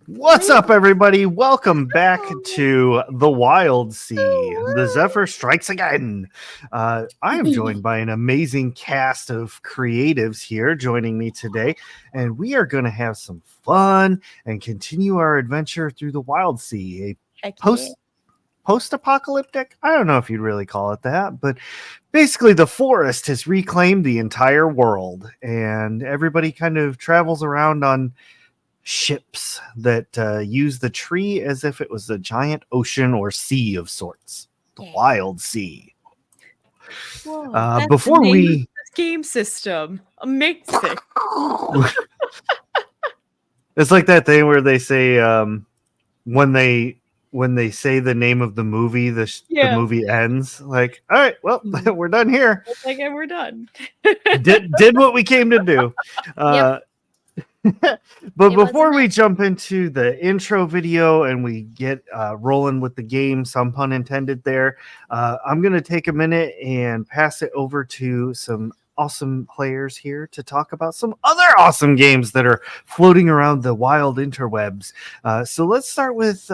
What's up, everybody? Welcome back to the Wild Sea. The Zephyr strikes again. I am joined by an amazing cast of creatives here joining me today, and we are going to have some fun and continue our adventure through the Wild Sea. A Heck yeah. post-apocalyptic? I don't know if you'd really call it that, but basically the forest has reclaimed the entire world, and everybody kind of travels around on ships that use the tree as if it was a giant ocean or sea of sorts. The Yeah. Wild Sea. Whoa, that's the Before name of we this game system. Amazing. it's like that thing where they say when they say the name of the movie, the Yeah. movie ends. Like, all right, well, we're done here. Like, and we're done. Did what we came to do. But It was before we amazing. jump into the intro video and we get rolling with the game, some pun intended there, I'm going to take a minute and pass it over to some awesome players here to talk about some other awesome games that are floating around the wild interwebs. So let's start with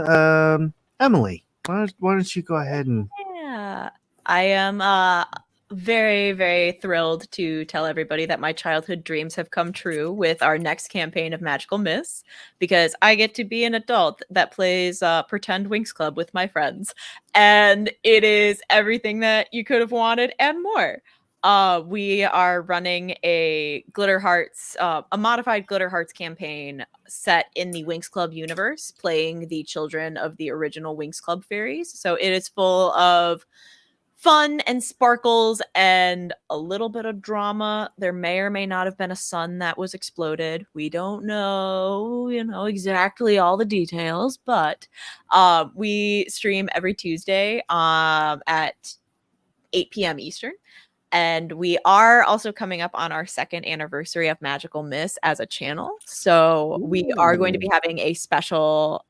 Emily. Why don't you go ahead and... Yeah. I am very, very thrilled to tell everybody that my childhood dreams have come true with our next campaign of Magical Miss, because I get to be an adult that plays Pretend Winx Club with my friends. And it is everything that you could have wanted and more. We are running a Glitter Hearts, a modified Glitter Hearts campaign set in the Winx Club universe, playing the children of the original Winx Club fairies. So it is full of fun and sparkles and a little bit of drama. There may or may not have been a sun that was exploded. We don't know, exactly all the details, but we stream every Tuesday at 8 p.m. Eastern. And we are also coming up on our second anniversary of Magical Miss as a channel. So we are going to be having a special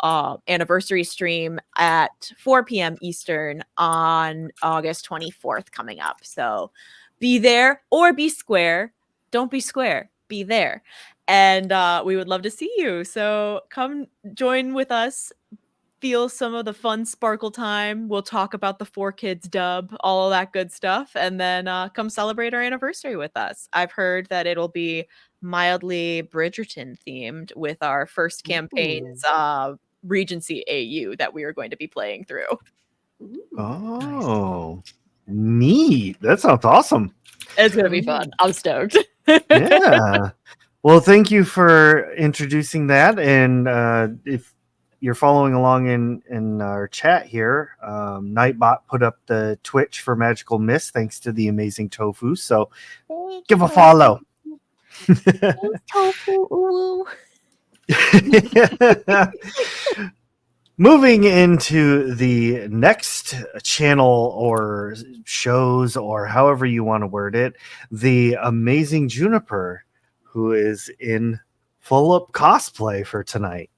anniversary stream at 4 p.m. Eastern on August 24th coming up. So be there or be square. Don't be square. Be there. And we would love to see you. So come join with us, feel some of the fun sparkle time. We'll talk about the 4 Kids dub, all of that good stuff, and then come celebrate our anniversary with us. I've heard that it'll be mildly Bridgerton themed with our first campaign's Regency AU that we are going to be playing through. Oh, neat. That sounds awesome. It's going to be fun. I'm stoked. Yeah. Well, thank you for introducing that. And if you're following along in our chat here, Nightbot put up the Twitch for Magical Miss thanks to the amazing Tofu. So give a follow. Tofu. Moving into the next channel or shows or however you want to word it, the amazing Juniper, who is in full up cosplay for tonight.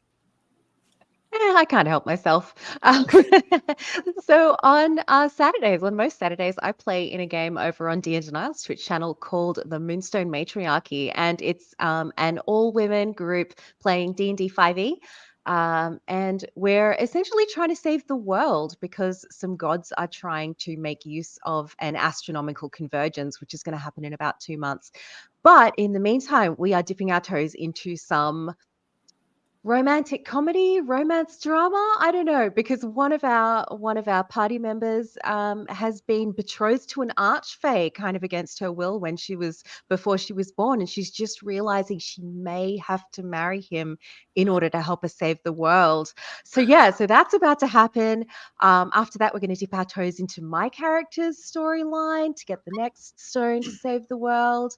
I can't help myself. So on Saturdays, on most Saturdays, I play in a game over on Dear Denial's Twitch channel called the Moonstone Matriarchy, and it's an all-women group playing D&D 5e. And we're essentially trying to save the world because some gods are trying to make use of an astronomical convergence, which is going to happen in about 2 months. But in the meantime, we are dipping our toes into some romantic comedy, romance drama. I don't know, because one of our party members has been betrothed to an archfey, kind of against her will, before she was born, and she's just realizing she may have to marry him in order to help us save the world. So that's about to happen. After that, we're going to dip our toes into my character's storyline to get the next stone to save the world.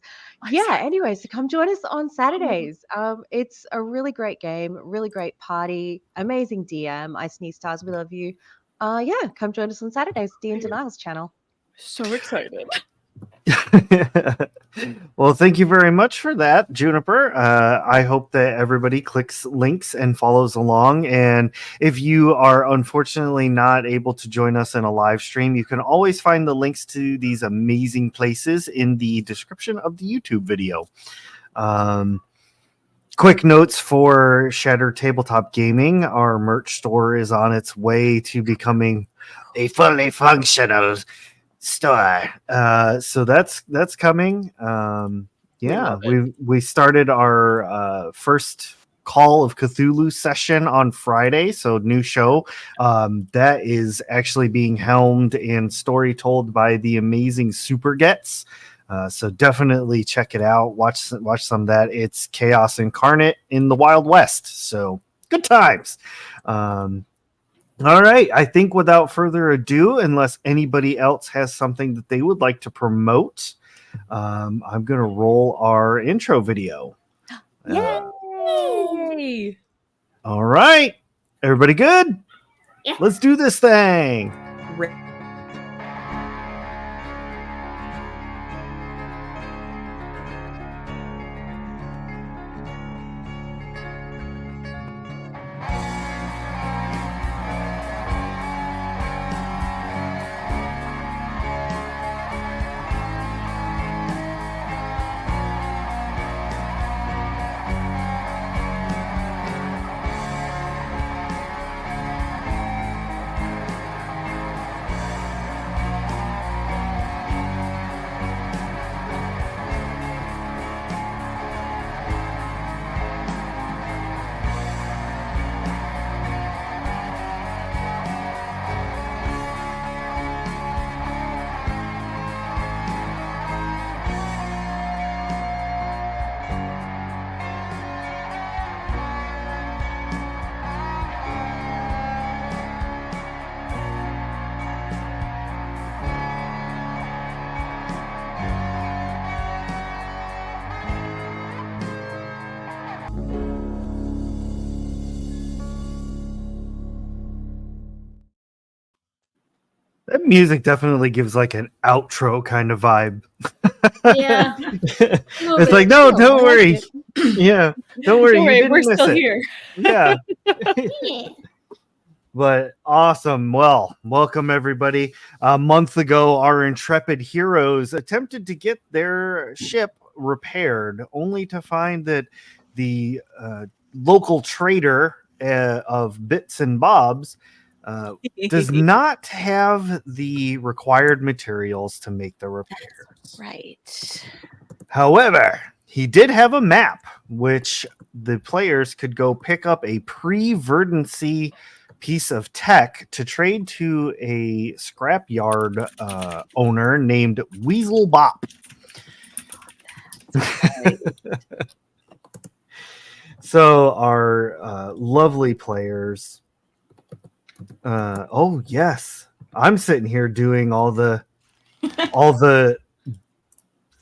Anyway, so come join us on Saturdays. It's a really great game, really great party, amazing DM. I Sneeze Stars, we love you. Come join us on Saturdays, DM Denials channel. So excited. Well, thank you very much for that, Juniper. I hope that everybody clicks links and follows along. And if you are unfortunately not able to join us in a live stream, you can always find the links to these amazing places in the description of the YouTube video. quick notes for Shattered Tabletop Gaming. Our merch store is on its way to becoming a fully functional store. So that's coming. We Yeah, love it. we started our first Call of Cthulhu session on Friday. So new show that is actually being helmed and story told by the amazing Super Gets. So definitely check it out. Watch some of that. It's chaos incarnate in the Wild West. So good times. All right. I think without further ado, unless anybody else has something that they would like to promote, I'm going to roll our intro video. Yay! All right. Everybody good? Yeah. Let's do this thing. That music definitely gives like an outro kind of vibe. Yeah. It's like, no, don't worry. Yeah, don't worry. You didn't we're miss still it. here. Yeah. Yeah. But awesome. Well, welcome everybody. A month ago, our intrepid heroes attempted to get their ship repaired, only to find that the local trader of Bits and Bobs does not have the required materials to make the repairs. Right. However, he did have a map, which the players could go pick up a pre-verdancy piece of tech to trade to a scrapyard owner named Weasel Bop. Right. So our lovely players. Oh yes, I'm sitting here doing all the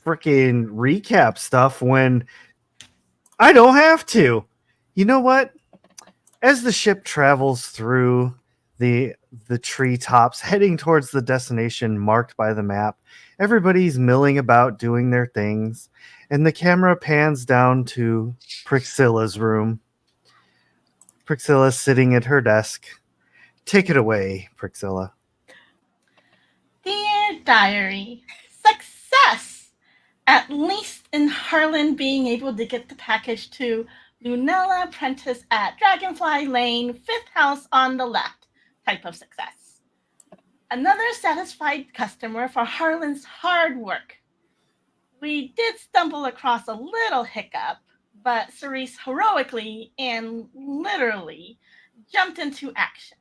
freaking recap stuff when I don't have to. You know what? As the ship travels through the treetops, heading towards the destination marked by the map, everybody's milling about doing their things, and the camera pans down to Prixilla's room. Prixilla's sitting at her desk. Take it away, Prixilla. Dear Diary, success! At least in Harlan being able to get the package to Lunella Prentice at Dragonfly Lane, 5th house on the left. Type of success. Another satisfied customer for Harlan's hard work. We did stumble across a little hiccup, but Cerise heroically and literally jumped into action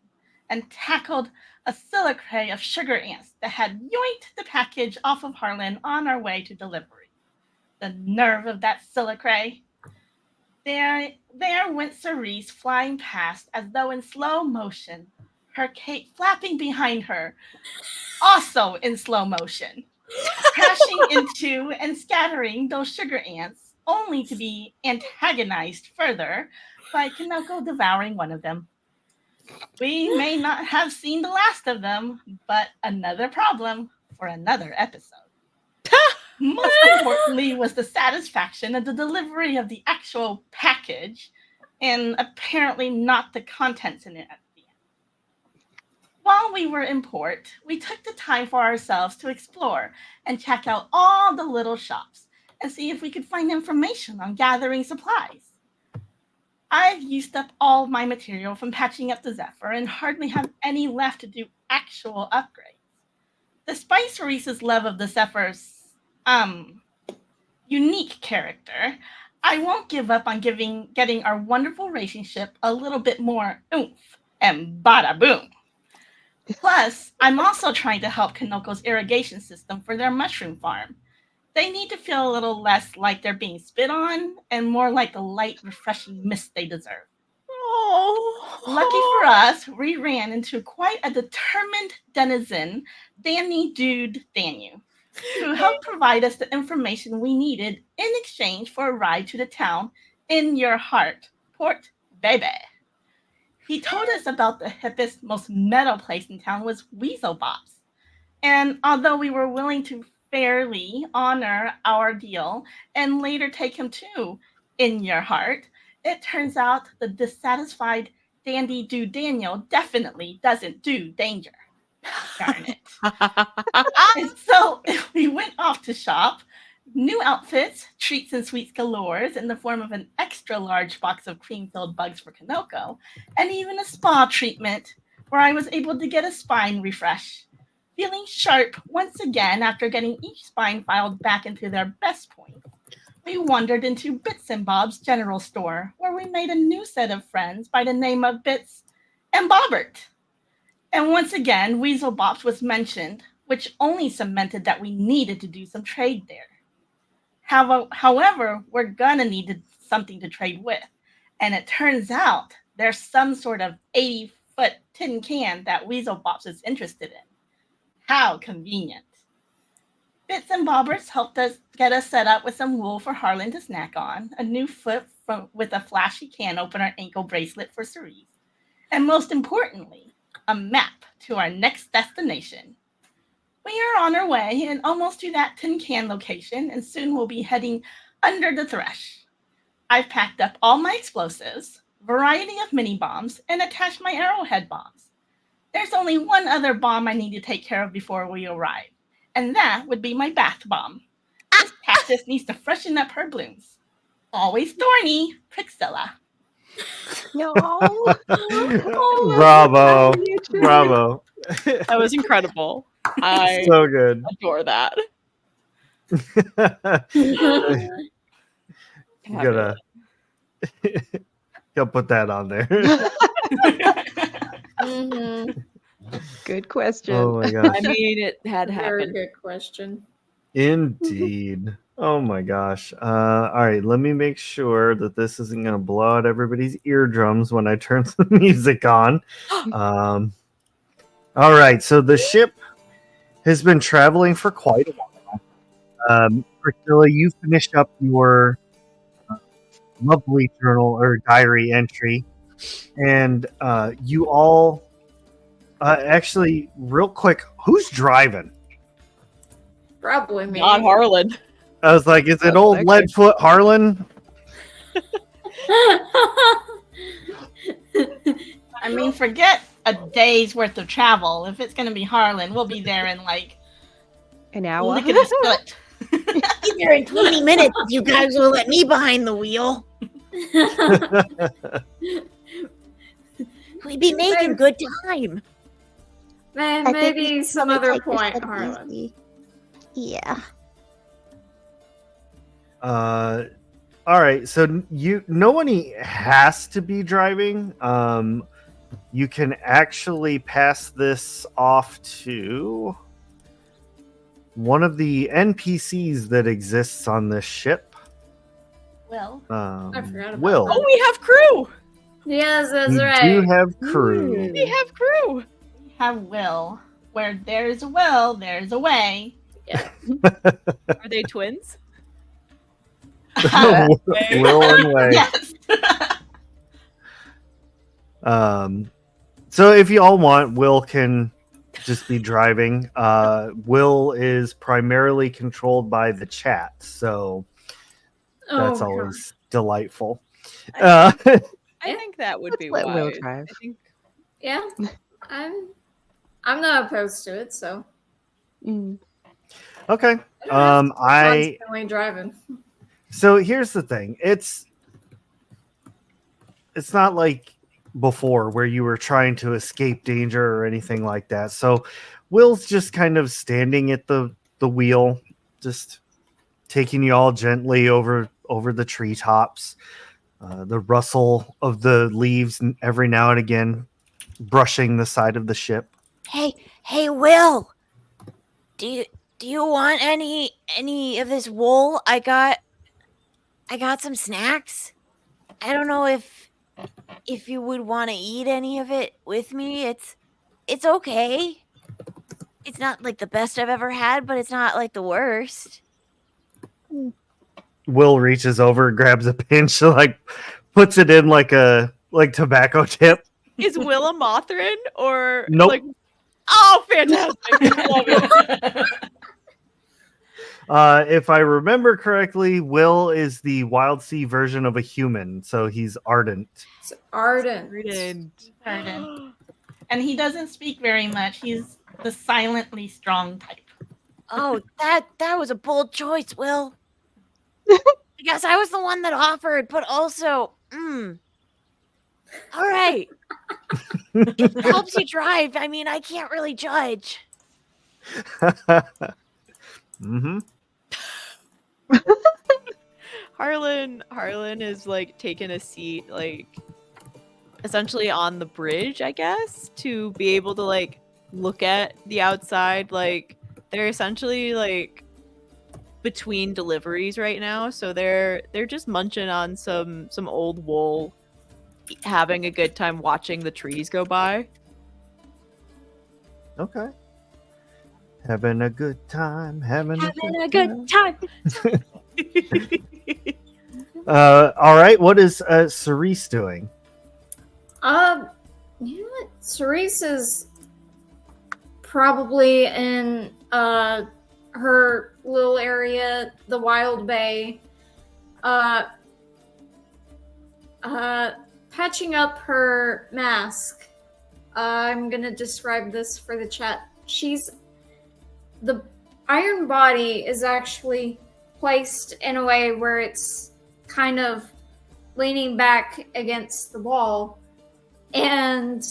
and tackled a silacre of sugar ants that had yoinked the package off of Harlan on our way to delivery. The nerve of that silacre! There went Cerise flying past as though in slow motion, her cape flapping behind her, also in slow motion, crashing into and scattering those sugar ants, only to be antagonized further by Kinoko devouring one of them. We may not have seen the last of them, but another problem for another episode. Most importantly was the satisfaction of the delivery of the actual package, and apparently not the contents in it at the end. While we were in port, we took the time for ourselves to explore and check out all the little shops and see if we could find information on gathering supplies. I've used up all my material from patching up the Zephyr and hardly have any left to do actual upgrades. Despite Cerese's love of the Zephyr's unique character, I won't give up on getting our wonderful relationship a little bit more oomph and bada boom. Plus, I'm also trying to help Kanoko's irrigation system for their mushroom farm. They need to feel a little less like they're being spit on and more like the light, refreshing mist they deserve. Oh. Lucky for us, we ran into quite a determined denizen, Danny Dude Daniel, who helped provide us the information we needed in exchange for a ride to the town in your heart, Port Bebe. He told us about the hippest, most metal place in town was Weasel Bob's. And although we were willing to fairly honor our deal and later take him to In Your Heart, it turns out the dissatisfied Dandy Do Daniel definitely doesn't do danger. Darn it. And so we went off to shop. New outfits, treats and sweets galore in the form of an extra large box of cream-filled bugs for Kanoko, and even a spa treatment where I was able to get a spine refresh. Feeling sharp once again after getting each spine filed back into their best point, we wandered into Bits and Bob's general store, where we made a new set of friends by the name of Bits and Bobbert. And once again, Weasel Bob's was mentioned, which only cemented that we needed to do some trade there. However, we're gonna need something to trade with. And it turns out there's some sort of 80-foot tin can that Weasel Bob's is interested in. How convenient. Bits and Bobbers helped us get us set up with some wool for Harlan to snack on, a new foot with a flashy can opener ankle bracelet for Cerise, and most importantly, a map to our next destination. We are on our way and almost to that tin can location, and soon we'll be heading under the thresh. I've packed up all my explosives, variety of mini bombs, and attached my arrowhead bombs. There's only one other bomb I need to take care of before we arrive, and that would be my bath bomb. This cactus needs to freshen up her blooms. Always thorny, Priscilla. No. Bravo. You too. Bravo. That was incredible. I So good. adore that. Gotta put that on there. Mhm. Good question. Oh my gosh. I mean, it had Very happened. good question. Indeed. Oh my gosh. All right, let me make sure that this isn't going to blow out everybody's eardrums when I turn the music on. All right, so the ship has been traveling for quite a while. Priscilla, you finished up your lovely journal or diary entry, and you all actually, real quick, who's driving? Probably me. Not Harlan. I was like, is it old Okay. Leadfoot Harlan? I mean, forget a day's worth of travel. If it's going to be Harlan, we'll be there in like An hour. lickety split. Be there in 20 minutes if you guys will let me behind the wheel. We'd be making good time. Man, I think maybe we some probably other take this point, one Harlan. easy. Yeah. All right, so no one has to be driving. You can actually pass this off to one of the NPCs that exists on this ship. Well, I forgot about Will. Oh, we have crew. Yes, that's We right. do have crew. We have crew. we have Will. Where there's a will, there's a way. Are they twins? Will and Way. Yes. So if you all want, Will can just be driving. Will is primarily controlled by the chat, so that's Oh, always delightful. I think that would be let Will wise. drive. I think yeah. I'm not opposed to it, so Mm. Okay. I don't have to I constantly driving. so here's the thing. it's not like before where you were trying to escape danger or anything like that. So Will's just kind of standing at the wheel, just taking you all gently over the treetops. The rustle of the leaves every now and again brushing the side of the ship. Hey, Will. Do you want any of this wool? I got some snacks. I don't know if you would want to eat any of it with me. It's okay. It's not like the best I've ever had, but it's not like the worst. Will reaches over and grabs a pinch, like puts it in like tobacco tip. Is Will a Mothrin or Nope. like? Oh, fantastic! Love it. If I remember correctly, Will is the Wild Sea version of a human, so he's ardent. It's ardent. Pardon. And he doesn't speak very much. He's the silently strong type. Oh, that was a bold choice, Will. I guess I was the one that offered, but also, all right. If it helps you drive, I mean, I can't really judge. Mm-hmm. Harlan is like taking a seat, like essentially on the bridge, I guess, to be able to like look at the outside. Like they're essentially like between deliveries right now, so they're just munching on some old wool, having a good time watching the trees go by. Okay. Having a good time. Having a good time. All right. What is Cerise doing? You know what? Cerise is probably in her little area, the Wild Bay, patching up her mask. I'm gonna describe this for the chat. The iron body is actually placed in a way where it's kind of leaning back against the wall, and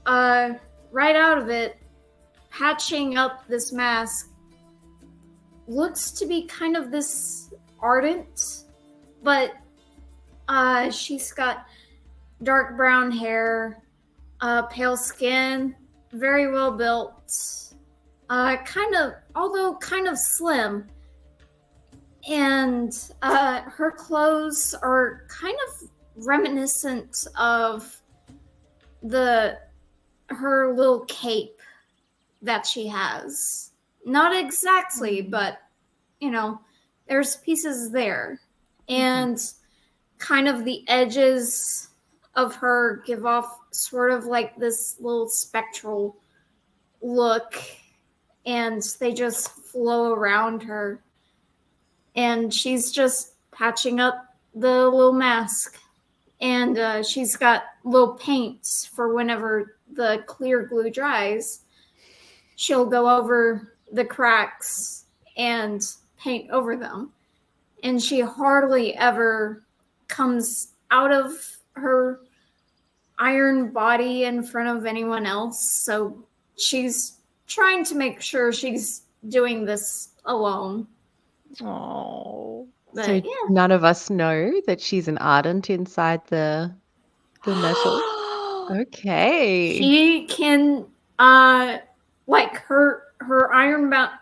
right out of it, patching up this mask, looks to be kind of this ardent, but she's got dark brown hair, pale skin, very well built, although kind of slim. And her clothes are kind of reminiscent of her little cape that she has. Not exactly, but there's pieces there. And kind of the edges of her give off sort of like this little spectral look, and they just flow around her. And she's just patching up the little mask. And she's got little paints for whenever the clear glue dries. She'll go over the cracks and paint over them. And she hardly ever comes out of her iron body in front of anyone else. So she's trying to make sure she's doing this alone. Oh, But, So none of us know that she's an ardent inside the metal. Okay. she can like her ironbound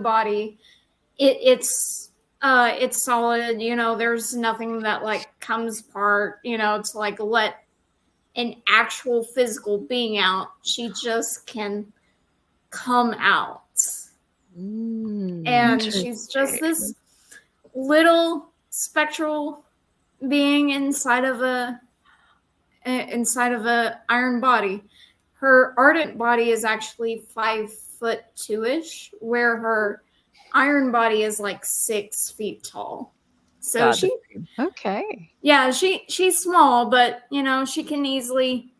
body, it's solid, there's nothing that like comes apart, to like let an actual physical being out. She just can come out. And she's just this little spectral being inside of a iron body. Her ardent body is actually 5'2" where her iron body is like 6 feet tall. So she's small, but she can easily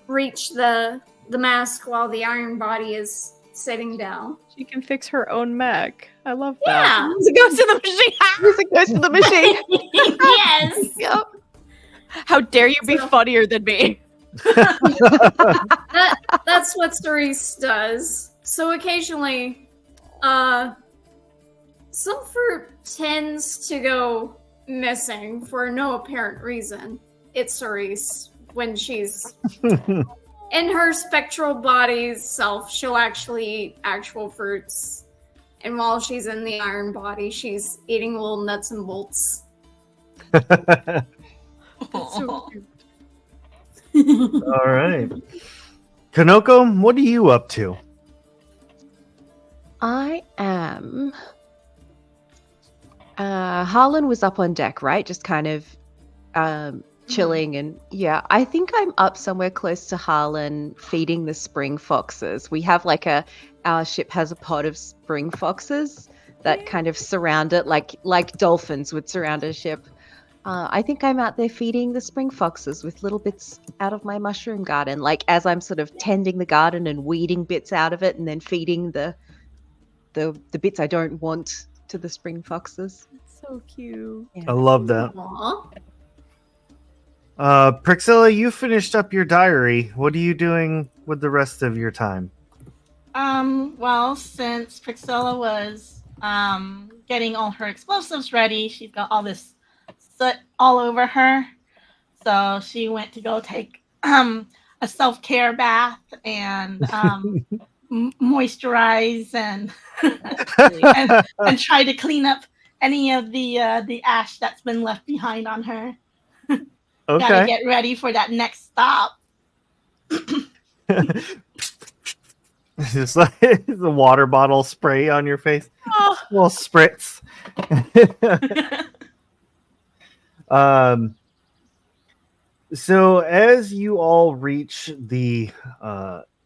reach the mask while the iron body is sitting down. she can fix her own mech. I love that. Yeah. It goes to the machine. Music goes to the machine. Yes. Yep. How dare you be So- funnier than me? That's what Cerise does. So occasionally, some fruit tends to go missing for no apparent reason. It's Cerise when she's in her spectral body's self. She'll actually eat actual fruits, and while she's in the iron body, she's eating little nuts and bolts. All right. Kanoko, what are you up to? I am. Harlan was up on deck, right? Just kind of chilling, and yeah, I think I'm up somewhere close to Harlan, feeding the spring foxes. We have our ship has a pod of spring foxes that kind of surround it, like dolphins would surround a ship. I think I'm out there feeding the spring foxes with little bits out of my mushroom garden, like as I'm sort of tending the garden and weeding bits out of it, and then feeding the bits I don't want to the spring foxes. So cute. I love that. Aw. Priscilla, you finished up your diary. What are you doing with the rest of your time? Well, since Priscilla was getting all her explosives ready, she's got all this soot all over her. So she went to go take a self-care bath and moisturize and and try to clean up any of the ash that's been left behind on her. Gotta Okay. get ready for that next stop. Just like the water bottle spray on your face. Oh. Little spritz. So as you all reach the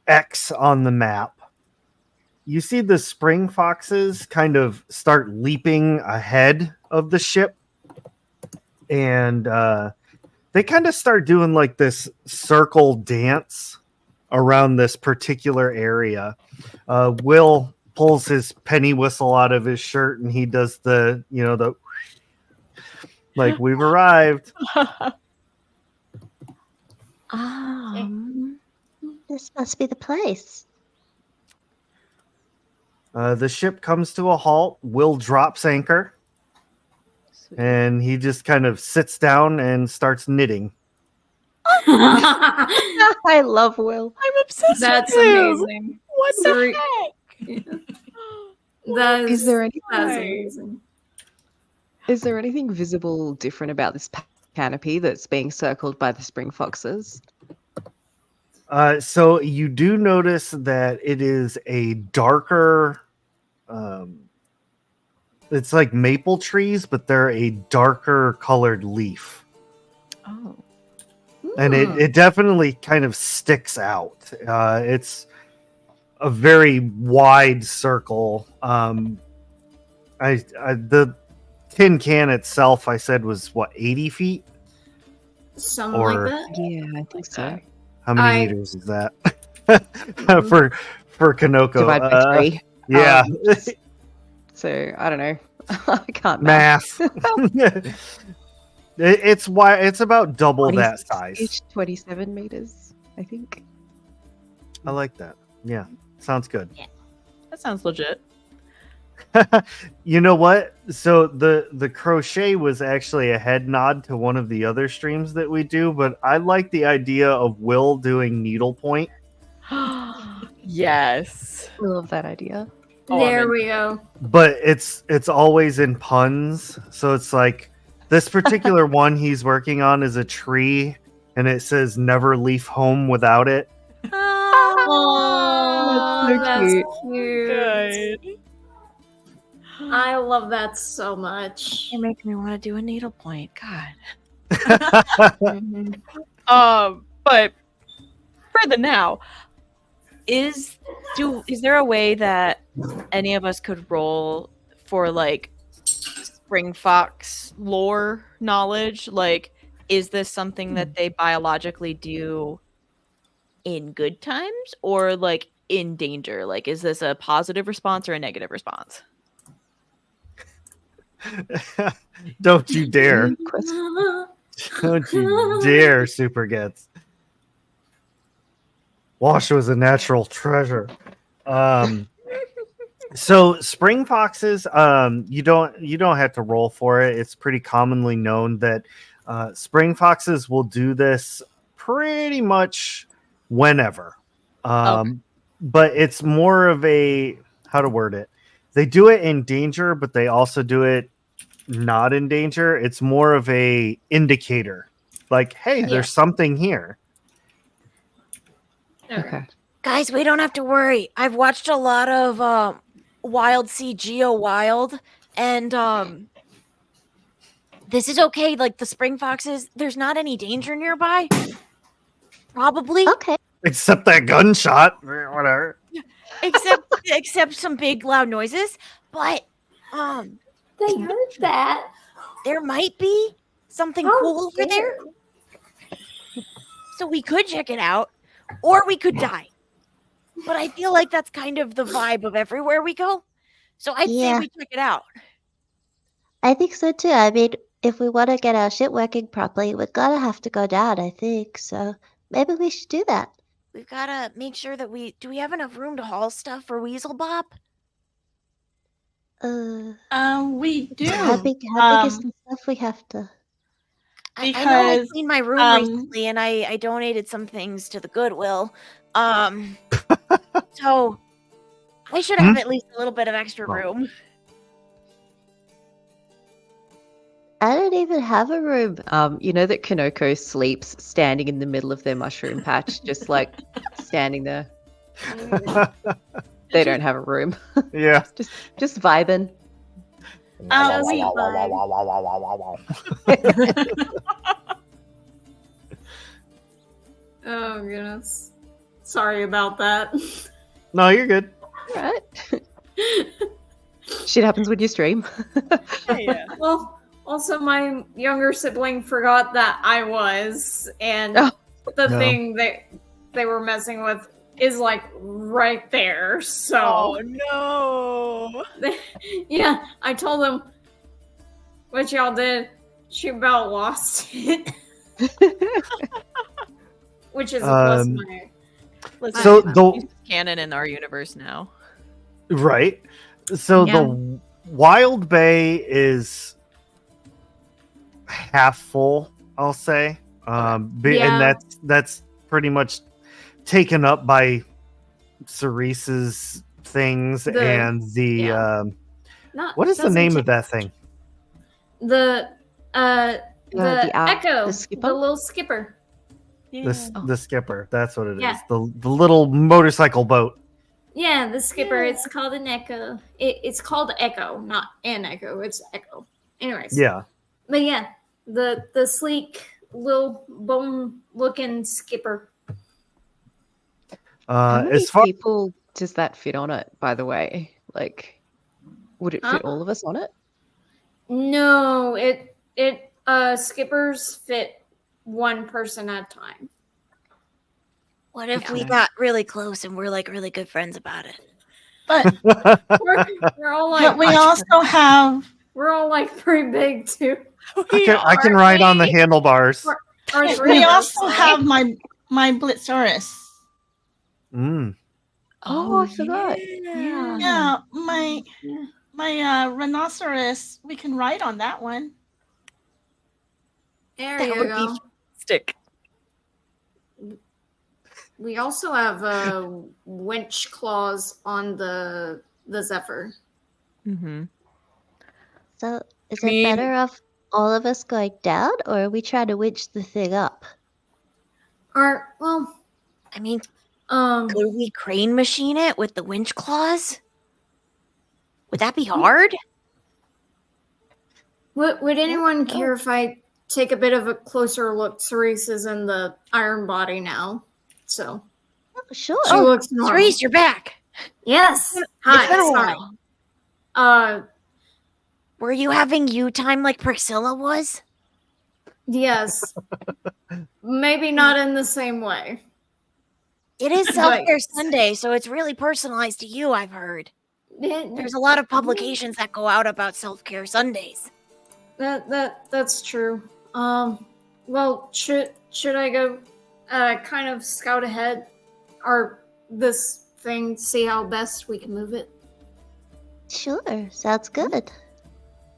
X on the map, you see the spring foxes kind of start leaping ahead of the ship, and they kind of start doing like this circle dance around this particular area. Will pulls his penny whistle out of his shirt, and he does the like, we've arrived. This must be the place. The ship comes to a halt. Will drops anchor, and he just kind of sits down and starts knitting. I love Will. I'm obsessed That's with him. amazing. What Sorry. the heck? That Is there any that's way? amazing. Is there anything visible different about this canopy that's being circled by the spring foxes? So you do notice that it is a darker. It's like maple trees, but they're a darker colored leaf, Oh. and it definitely kind of sticks out. It's a very wide circle. The tin can itself, I said, was what, 80 feet? Something Or- like that. Yeah, I think so. How many I- meters is that? for Kanoko? Divide by 3. Yeah, So I don't know. I can't math. math. It's why it's about double that 26 size. Each 27 meters, I think. I like that. Yeah, sounds good. That sounds legit. You know what? So the crochet was actually a head nod to one of the other streams that we do, but I like the idea of Will doing needlepoint. Yes. I love that idea. Oh, I'm There in. we go. But it's always in puns. So it's like this particular one he's working on is a tree, and it says "Never leave home without it." Oh, so that's cute. cute. Good. I love that so much. You're making me want to do a needlepoint. God. Mhm. But further now, is there a way that any of us could roll for like spring fox lore knowledge? Like, is this something that they biologically do in good times or like in danger? Like, is this a positive response or a negative response? Don't you dare! Good question. Don't you dare, Super Gets. Wash was a natural treasure. So spring foxes, you don't have to roll for it. It's pretty commonly known that spring foxes will do this pretty much whenever. But it's more of a, how to word it. They do it in danger, but they also do it not in danger. It's more of a indicator. Like, hey, there's something here. Okay. Guys, we don't have to worry. I've watched a lot of Wild Sea Geo Wild, and this is okay. Like the spring foxes, there's not any danger nearby. Probably. Okay. Except that gunshot. Whatever. Except some big loud noises. But They heard that. there might be something cool over there. So we could check it out. Or we could die. But I feel like that's kind of the vibe of everywhere we go. So I'd say Yeah. we check it out. I think so too. I mean, if we want to get our shit working properly, we're gonna have to go down, I think. So maybe we should do that. We've got to make sure that do we have enough room to haul stuff for Weasel Bop? We do. How big is the stuff we have to? I know I Because, cleaned my room recently and I donated some things to the Goodwill. So I should have at least a little bit of extra room. I don't even have a room. You know that Kanoko sleeps standing in the middle of their mushroom patch, just like standing there. They don't have a room. Yeah. Just vibing. Oh goodness. Sorry about that. No, you're good. Right? Shit happens when you stream. Yeah. Well, also my younger sibling forgot that I was, and Oh. the No. thing that they were messing with is like right there. So Oh no! yeah, I told them what y'all did. She about lost it, which is a plus minor. Listen, So it's the canon in our universe now. right. So Yeah. the Wild Bay is half full, I'll say. Yeah. And that's pretty much taken up by Cerise's things and the Not, what is the doesn't name cha- of that thing? The the owl, Echo, the the, skipper? little skipper. The skipper. That's what it is. Yeah. The little motorcycle boat. Yeah, the skipper. It's called an Echo. It's called Echo, not an Echo. It's Echo. Anyways. Yeah. But yeah, the sleek little bone looking skipper. How many As far people does that fit on it, by the way? Like, would it fit all of us on it? No, it skippers fit one person at a time. What if we Okay. got really close and we're like really good friends about it? but We're all like we also have we're all like pretty big too. I can ride on the handlebars. Our three we of us, also like- have my Blitzaurus. Mm. Oh, I forgot. Yeah, my rhinoceros. We can ride on that one. There That you would go. be stick. We also have winch claws on the Zephyr. Mm-hmm. So is I it mean- better off all of us going down, or are we trying to winch the thing up? Or well, I mean, could we crane machine it with the winch claws? Would that be hard? would anyone care if I take a bit of a closer look? Cerise is in the iron body now, so Oh, sure. she looks normal. Cerise, you're back. Yes. It's Hi. been a Sorry. while. Were you having you time like Priscilla was? Yes. Maybe not in the same way. It is Self-Care Sunday, so it's really personalized to you, I've heard. There's a lot of publications that go out about Self-Care Sundays. That's true. Well, should I go kind of scout ahead or this thing, see how best we can move it? Sure, sounds good. All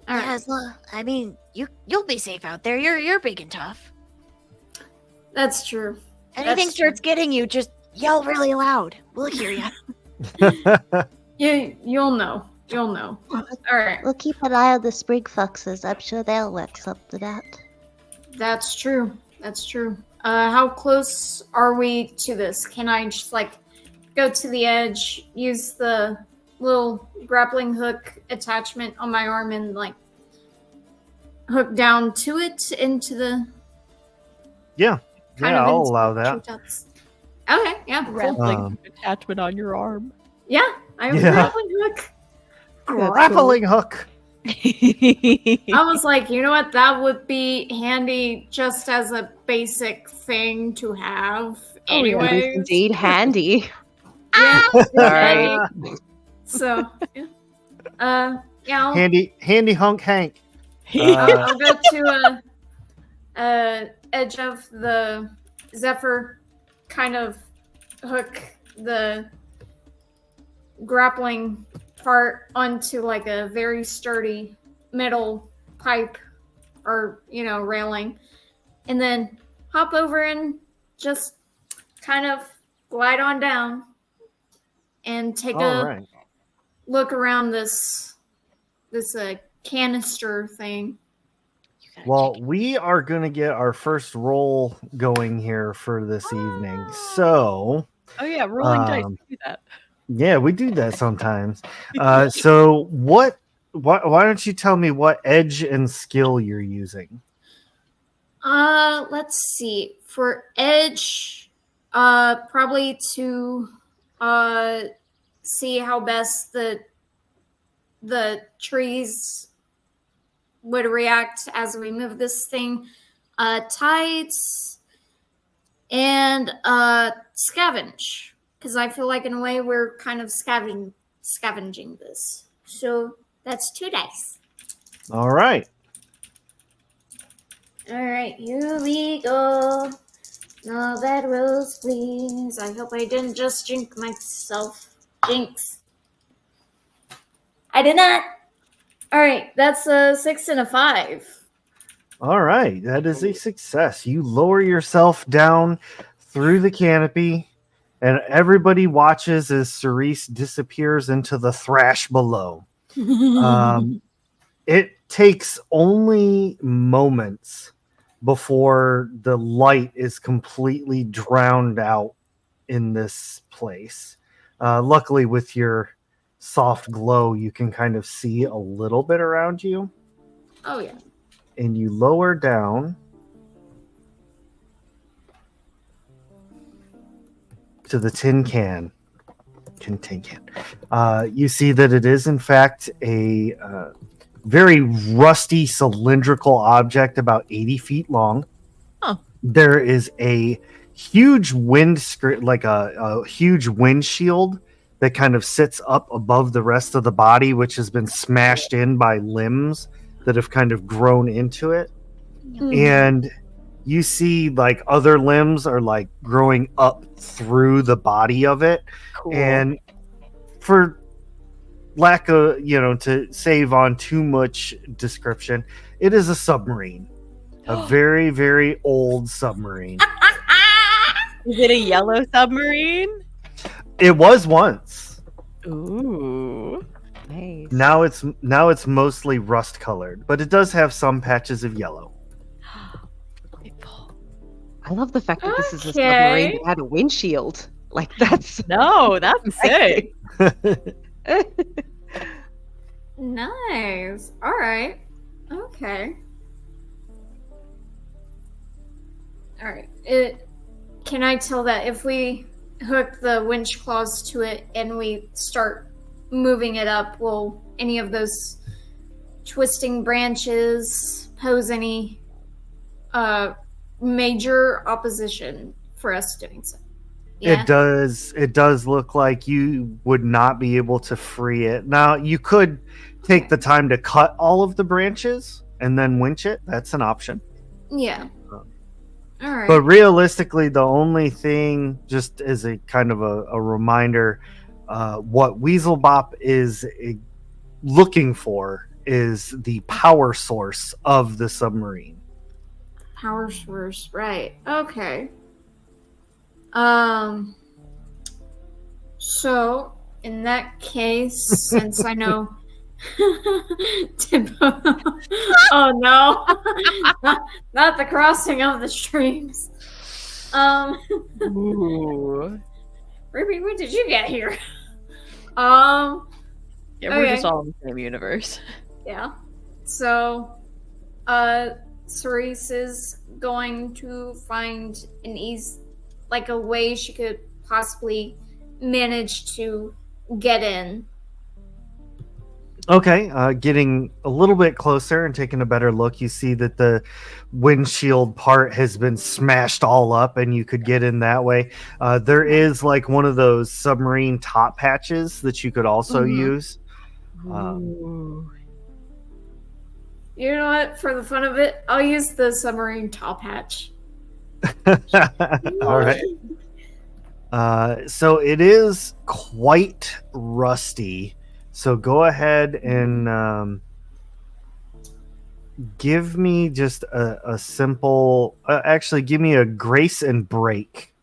Yeah, right. as long, I mean, you'll be safe out there. You're big and tough. That's true. Anything That's true. starts getting you, just yell really loud. We'll hear you. You'll know. You'll know. All right. We'll keep an eye on the spring foxes. I'm sure they'll work something out. That's true. That's true. How close are we to this? Can I just like go to the edge, use the little grappling hook attachment on my arm, and like hook down to it into the Yeah, I'll into allow the that. treetops? Okay, yeah, cool. Grappling attachment on your arm. Yeah, I have Yeah. a grappling hook. Grappling hook. I was like, you know what? That would be handy just as a basic thing to have. It is Anyway, indeed handy. yeah. Sorry. So, yeah. Yeah, Handy hunk Hank. I'll go to edge of the Zephyr, kind of hook the grappling part onto like a very sturdy metal pipe or railing, and then hop over and just kind of glide on down and take All a right. look around this canister thing. Well, we are going to get our first roll going here for this evening. So, Oh yeah, rolling dice. Um, Do that. yeah, we do that sometimes. So, why don't you tell me what edge and skill you're using? Let's see. For edge, probably to see how best the trees would react as we move this thing. Tides and scavenge, because I feel like in a way we're kind of scavenging this. So that's 2 dice. All right. All right, here we go. No bad rolls, please. I hope I didn't just jinx myself. Jinx. I did not. All right, that's a 6 and a 5. All right. That is a success. You lower yourself down through the canopy, and everybody watches as Cerise disappears into the thrash below. It takes only moments before the light is completely drowned out in this place. Luckily, with your soft glow, you can kind of see a little bit around you, Oh yeah. and you lower down to the tin can. You see that it is, in fact, a very rusty cylindrical object about 80 feet long. Huh. There is a huge a huge windshield that kind of sits up above the rest of the body, which has been smashed in by limbs that have kind of grown into it. And you see like other limbs are like growing up through the body of it. Cool. And for lack of, to save on too much description, it is a submarine. A very, very old submarine. Is it a yellow submarine? It was once. Ooh. Nice. Now it's mostly rust colored, but it does have some patches of yellow. I love the fact that this is a Okay. submarine that had a windshield. Like that's No, that's sick. Nice. All right. Okay. All right. Can I tell that if we hook the winch claws to it and we start moving it up, will any of those twisting branches pose any major opposition for us doing so? Yeah. It does look like you would not be able to free it. Now, you could take the time to cut all of the branches and then winch it. That's an option. Yeah. All right. But realistically, the only thing, just as a kind of a reminder, what Weaselbop is looking for is the power source of the submarine. Power source, right? Okay. So in that case, since I know, oh no, not the crossing of the streams. Ooh. Ruby, when did you get here? Yeah, we're Okay. just all in the same universe. Yeah. So, Cerise is going to find like a way she could possibly manage to get in. Okay, getting a little bit closer and taking a better look, you see that the windshield part has been smashed all up, and you could get in that way. There is like one of those submarine top hatches that you could also use. Ooh. You know what? For the fun of it, I'll use the submarine top hatch. All right. So it is quite rusty. So go ahead and give me just a simple. Actually, give me a grace and break.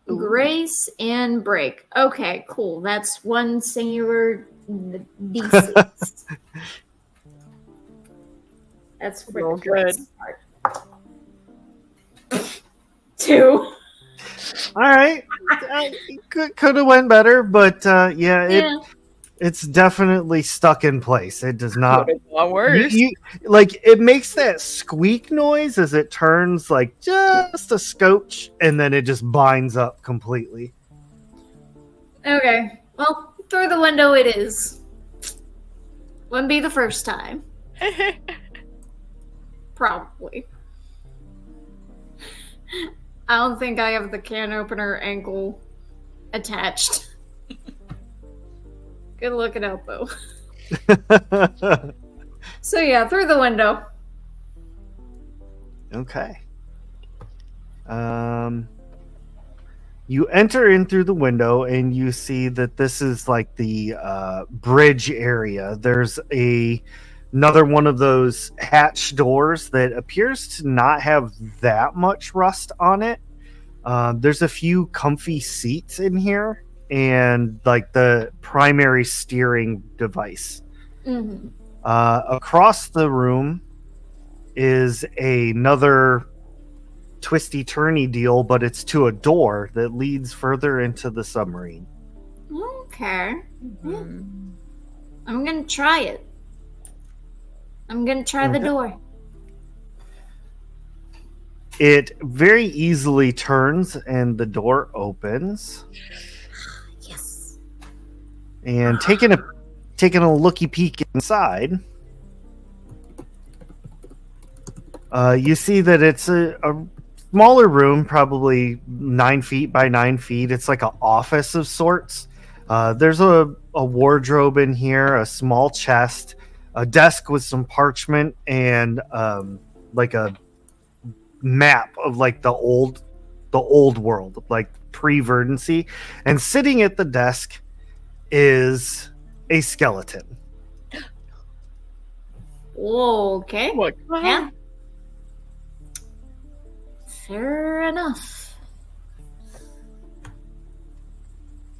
Grace and break. Okay, cool. That's one singular D6. That's for Real the grace good. part. 2. All right, could have went better, but Yeah. it's definitely stuck in place. It does not. Could have gone worse. Like it makes that squeak noise as it turns like just a scotch, and then it just binds up completely. Okay. Well, through the window it is. Wouldn't be the first time. Probably. I don't think I have the can opener ankle attached. Good looking out though. So yeah, through the window. Okay. You enter in through the window and you see that this is like the bridge area. There's another one of those hatch doors that appears to not have that much rust on it. There's a few comfy seats in here and like the primary steering device. Mm-hmm. Across the room is another twisty turny deal, but it's to a door that leads further into the submarine. Okay. Yeah. I'm gonna try it. I'm gonna try the door. It very easily turns and the door opens. Yes. And taking a looky peek inside, you see that it's a smaller room, probably 9 feet by 9 feet. It's like an office of sorts. There's a wardrobe in here, a small chest, a desk with some parchment, and like a map of like the old world, like pre-verdancy. And sitting at the desk is a skeleton. Okay. What? Yeah. Fair enough.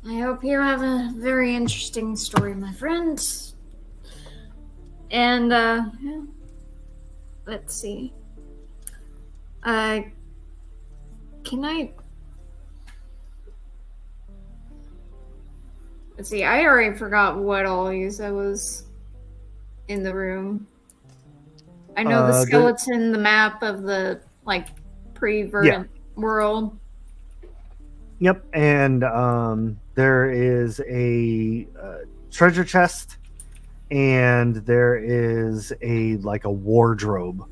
I hope you have a very interesting story, my friend. And yeah. Let's see. Can I? Let's see. I already forgot what all you said was in the room. I know the skeleton, the map of the like pre-verdant world. Yep, and there is a treasure chest, and there is a wardrobe.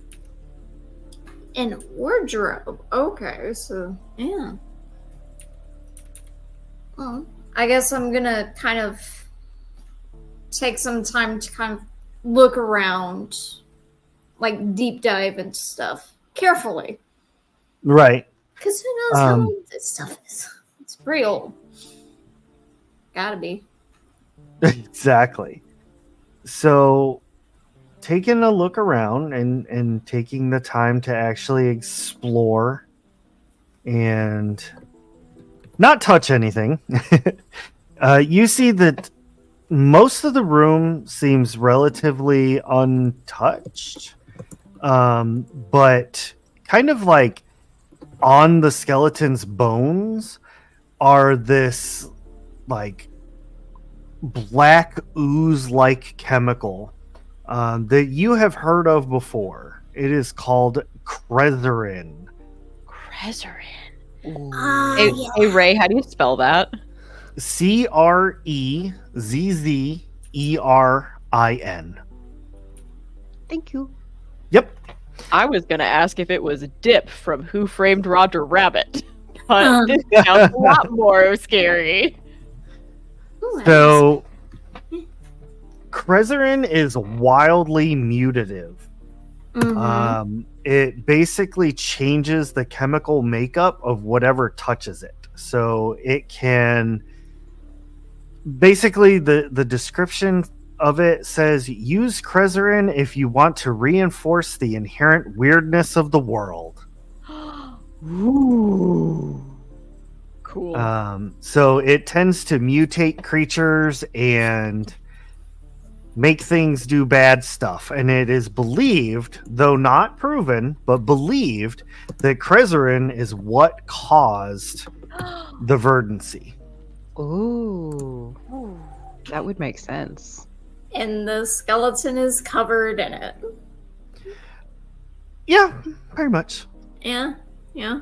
And a wardrobe. Okay, so yeah. Well, I guess I'm gonna kind of take some time to kind of look around, like deep dive into stuff carefully. Right. Because who knows how old this stuff is? It's pretty old. Gotta be. Exactly. So taking a look around and taking the time to actually explore and not touch anything, you see that most of the room seems relatively untouched, but kind of like on the skeleton's bones are this like black ooze-like chemical that you have heard of before. It is called Crezerin. Crezerin. Hey, Yeah. hey, Ray, how do you spell that? Crezzerrin. Thank you. Yep. I was gonna ask if it was Dip from Who Framed Roger Rabbit, but Um. this sounds a lot more scary. Ooh, So Crezerin is wildly mutative. mhm. It basically changes the chemical makeup of whatever touches it. So it can basically the description of it says use Crezerin if you want to reinforce the inherent weirdness of the world. Ooh. Cool. So it tends to mutate creatures and make things do bad stuff. And it is believed, though not proven, but believed that Crezerin is what caused the verdancy. Ooh, that would make sense. And the skeleton is covered in it. Yeah, pretty much. Yeah. Yeah,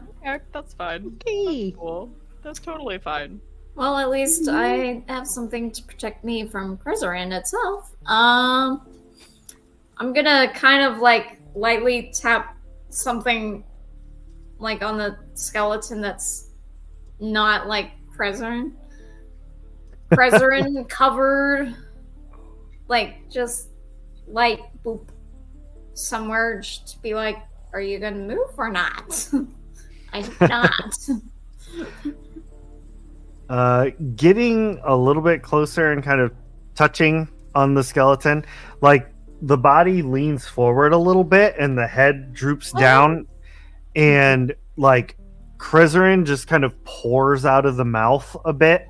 that's fine. Okay. Cool. That's totally fine. Well, at least I have something to protect me from Crezerin itself. I'm gonna kind of like lightly tap something like on the skeleton that's not like Crezerin. Crezerin covered, like just light boop somewhere just to be like, are you gonna move or not? I did not. Getting a little bit closer and kind of touching on the skeleton, like the body leans forward a little bit and the head droops down, and like Crezerin just kind of pours out of the mouth a bit.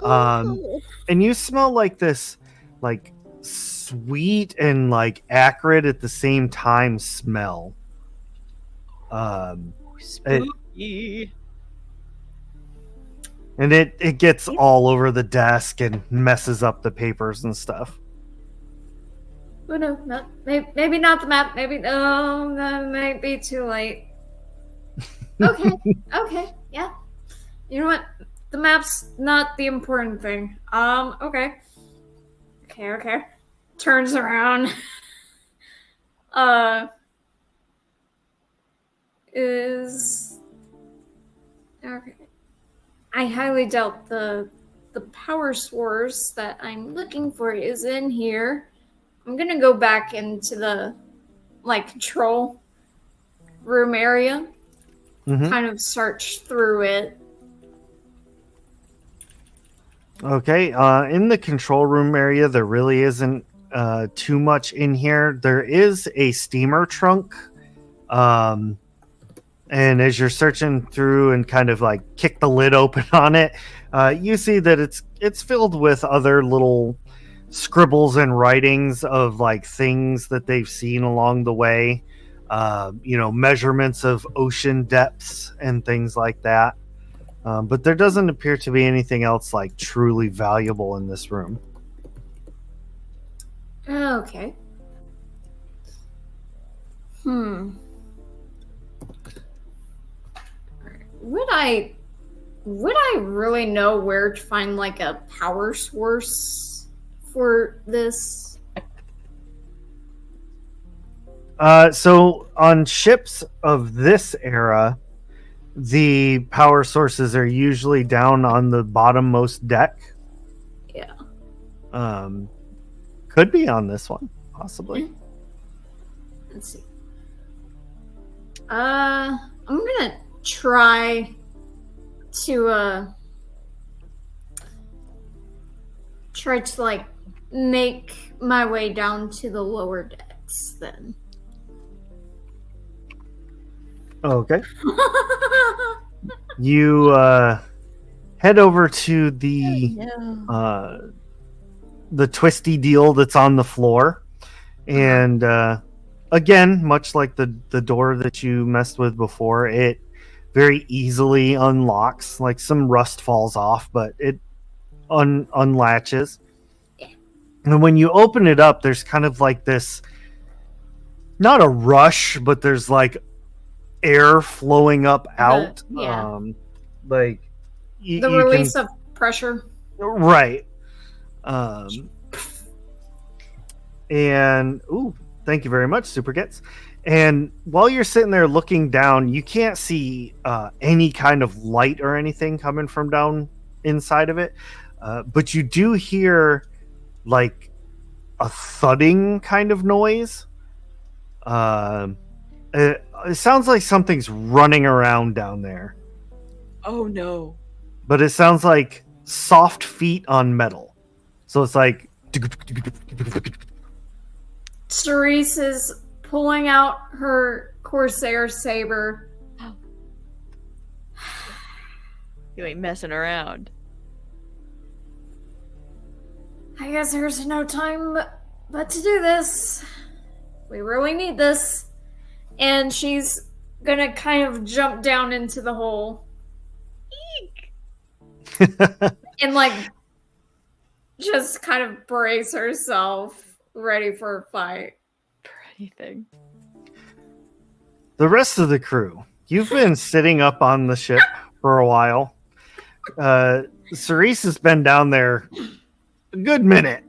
And you smell like this, like sweet and like acrid at the same time smell. Spooky. And it gets all over the desk and messes up the papers and stuff. Oh no, maybe not the map. Maybe that might be too late. Okay, okay, yeah. You know what? The map's not the important thing. Okay. Okay. Turns around. Is okay. I highly doubt the power source that I'm looking for is in here. I'm gonna go back into the like control room area. Mhm. Kind of search through it. Okay, in the control room area, there really isn't too much in here. There is a steamer trunk, and as you're searching through and kind of like kick the lid open on it, you see that it's filled with other little scribbles and writings of like things that they've seen along the way. Measurements of ocean depths and things like that. But there doesn't appear to be anything else like truly valuable in this room. Okay. Would I really know where to find like a power source for this? So on ships of this era, the power sources are usually down on the bottommost deck. Yeah. Could be on this one, possibly. Let's see. I'm gonna try to like make my way down to the lower decks then. Okay. You head over to the twisty deal that's on the floor, and again, much like the door that you messed with before, it very easily unlocks. Like some rust falls off, but it unlatches. And when you open it up, there's kind of like this, not a rush, but there's like air flowing up out. Yeah. Like The release of pressure. Right. And thank you very much, Super Gets. And while you're sitting there looking down, you can't see any kind of light or anything coming from down inside of it. But you do hear like a thudding kind of noise. It sounds like something's running around down there. Oh no. But it sounds like soft feet on metal. So it's like... Cerise is pulling out her Corsair saber. You ain't messing around. I guess there's no time but to do this. We really need this. And she's gonna kind of jump down into the hole. And like just kind of brace herself, ready for a fight. For anything. The rest of the crew, you've been sitting up on the ship for a while. Cerise has been down there a good minute.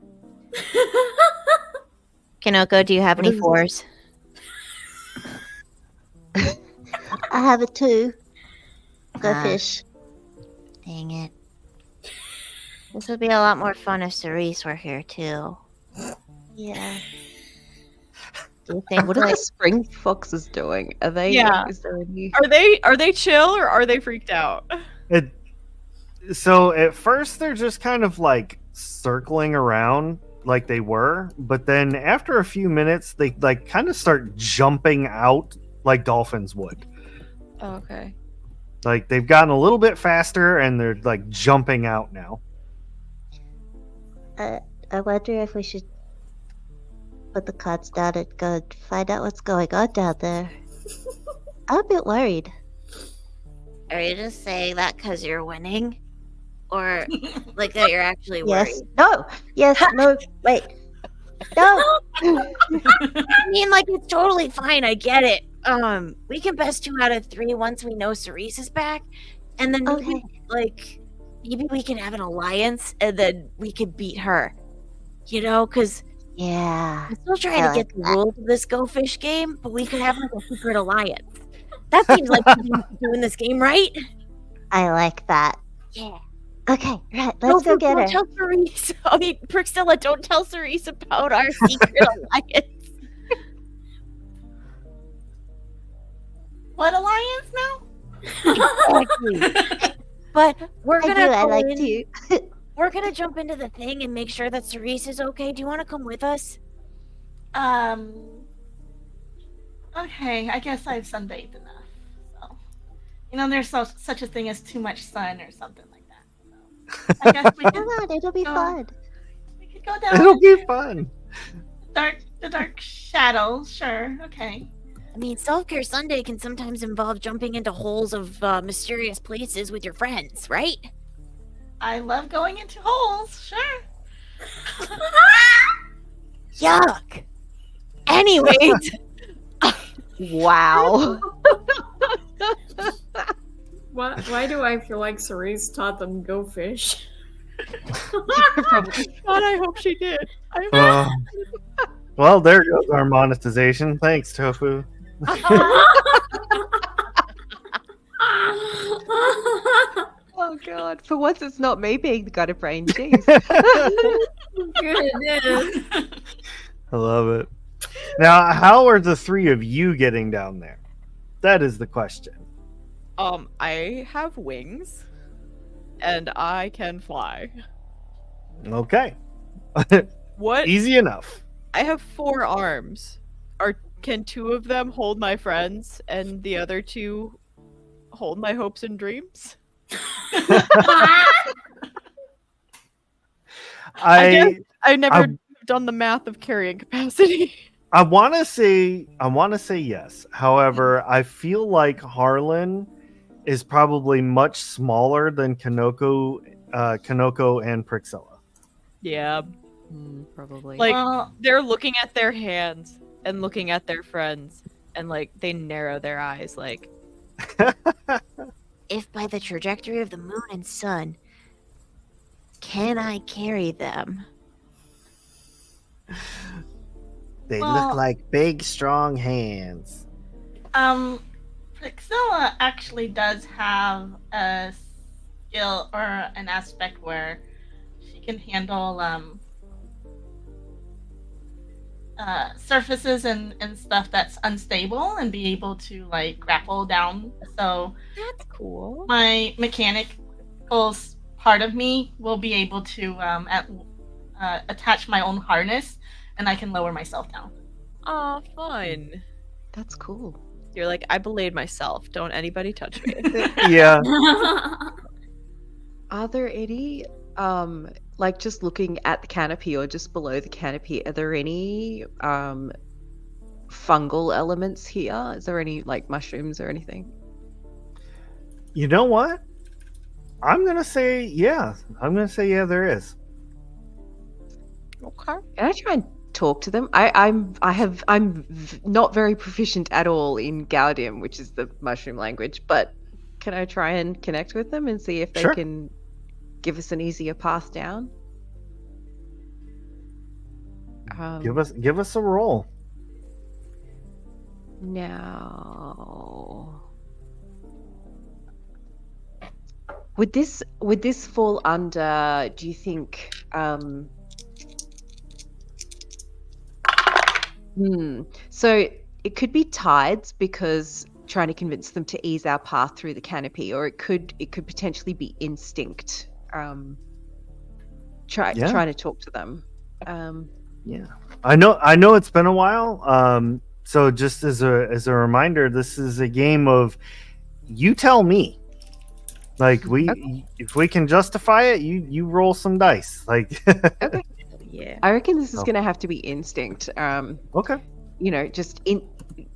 Kanoko, do you have any fours? I have it too. Go fish. Dang it. This would be a lot more fun if Cerise were here too. Yeah. Do you think What are the spring foxes doing? Are they? Yeah. Is there any? Are they chill or are they freaked out? So at first they're just kind of like circling around like they were, but then after a few minutes they like kind of start jumping out like dolphins would. Oh, okay. Like they've gotten a little bit faster and they're like jumping out now. I wonder if we should put the cards down and go and find out what's going on down there. I'm a bit worried. Are you just saying that because you're winning? Or like that you're actually Yes. worried? No. Yes. No. Wait. No. I mean, like, it's totally fine. I get it. We can best 2 out of 3 once we know Cerise is back. And then maybe, Okay. like, maybe we can have an alliance and then we can beat her. You know, because Yeah. I'm still trying I to get like the that. rules of this Go Fish game, but we could have like a secret alliance. That seems like something we could do in this game, right? I like that. Yeah. Okay. Right. Let's go get her. Don't tell Cerise. I mean, Priscilla, don't tell Cerise about our secret alliance. What alliance now? Exactly. But we're I gonna do. I go like in- to. We're gonna jump into the thing and make sure that Cerise is okay. Do you want to come with us? Okay, I guess I've sunbathed enough. So, you know, there's such a thing as too much sun or something like that. So, I guess we Come could, on. It'll be Oh. fun. we could go down It'll be fun. the dark shadows. Sure, okay. I mean, Self-Care Sunday can sometimes involve jumping into holes of mysterious places with your friends, right? I love going into holes. Sure. Yuck. Anyways, Wow. Why do I feel like Cerise taught them go fish? God, I hope she did. Well, there goes our monetization. Thanks, Tofu. Oh god. For once, it's not me being the gut of brain. Jeez. Goodness. I love it. Now, how are the 3 of you getting down there? That is the question. I have wings, and I can fly. Okay. What? Easy enough. I have 4 arms. Can 2 of them hold my friends, and the other 2 hold my hopes and dreams? I I never I- done the math of carrying capacity. I want to say yes. However, I feel like Harlan is probably much smaller than Kanoko and Prixilla. Yeah. Probably. Like, Well, they're looking at their hands and looking at their friends, and like they narrow their eyes like, If by the trajectory of the moon and sun, can I carry them? They Well- look like big, strong hands. Priscilla actually does have a skill or an aspect where she can handle surfaces and stuff that's unstable and be able to like grapple down. So That's cool. my mechanical part of me will be able to attach my own harness, and I can lower myself down. "Aw, fun." That's cool. You're like, I belayed myself. Don't anybody touch me. Yeah. Are there any, like just looking at the canopy or just below the canopy, are there any fungal elements here? Is there any like mushrooms or anything? You know what? I'm gonna say yeah. There is. Okay. Can I try and talk to them? I'm not very proficient at all in Gaudium, which is the mushroom language, but can I try and connect with them and see if they Sure. can give us an easier path down? Give us a roll. Now, would this fall under? Do you think? So it could be tides because trying to convince them to ease our path through the canopy, or it could potentially be instinct. Trying to talk to them. Yeah. I know it's been a while. So just as a reminder, this is a game of you tell me. Like if we can justify it, you roll some dice. Like Okay. Yeah. I reckon this is Oh. going to have to be instinct. Okay. Just in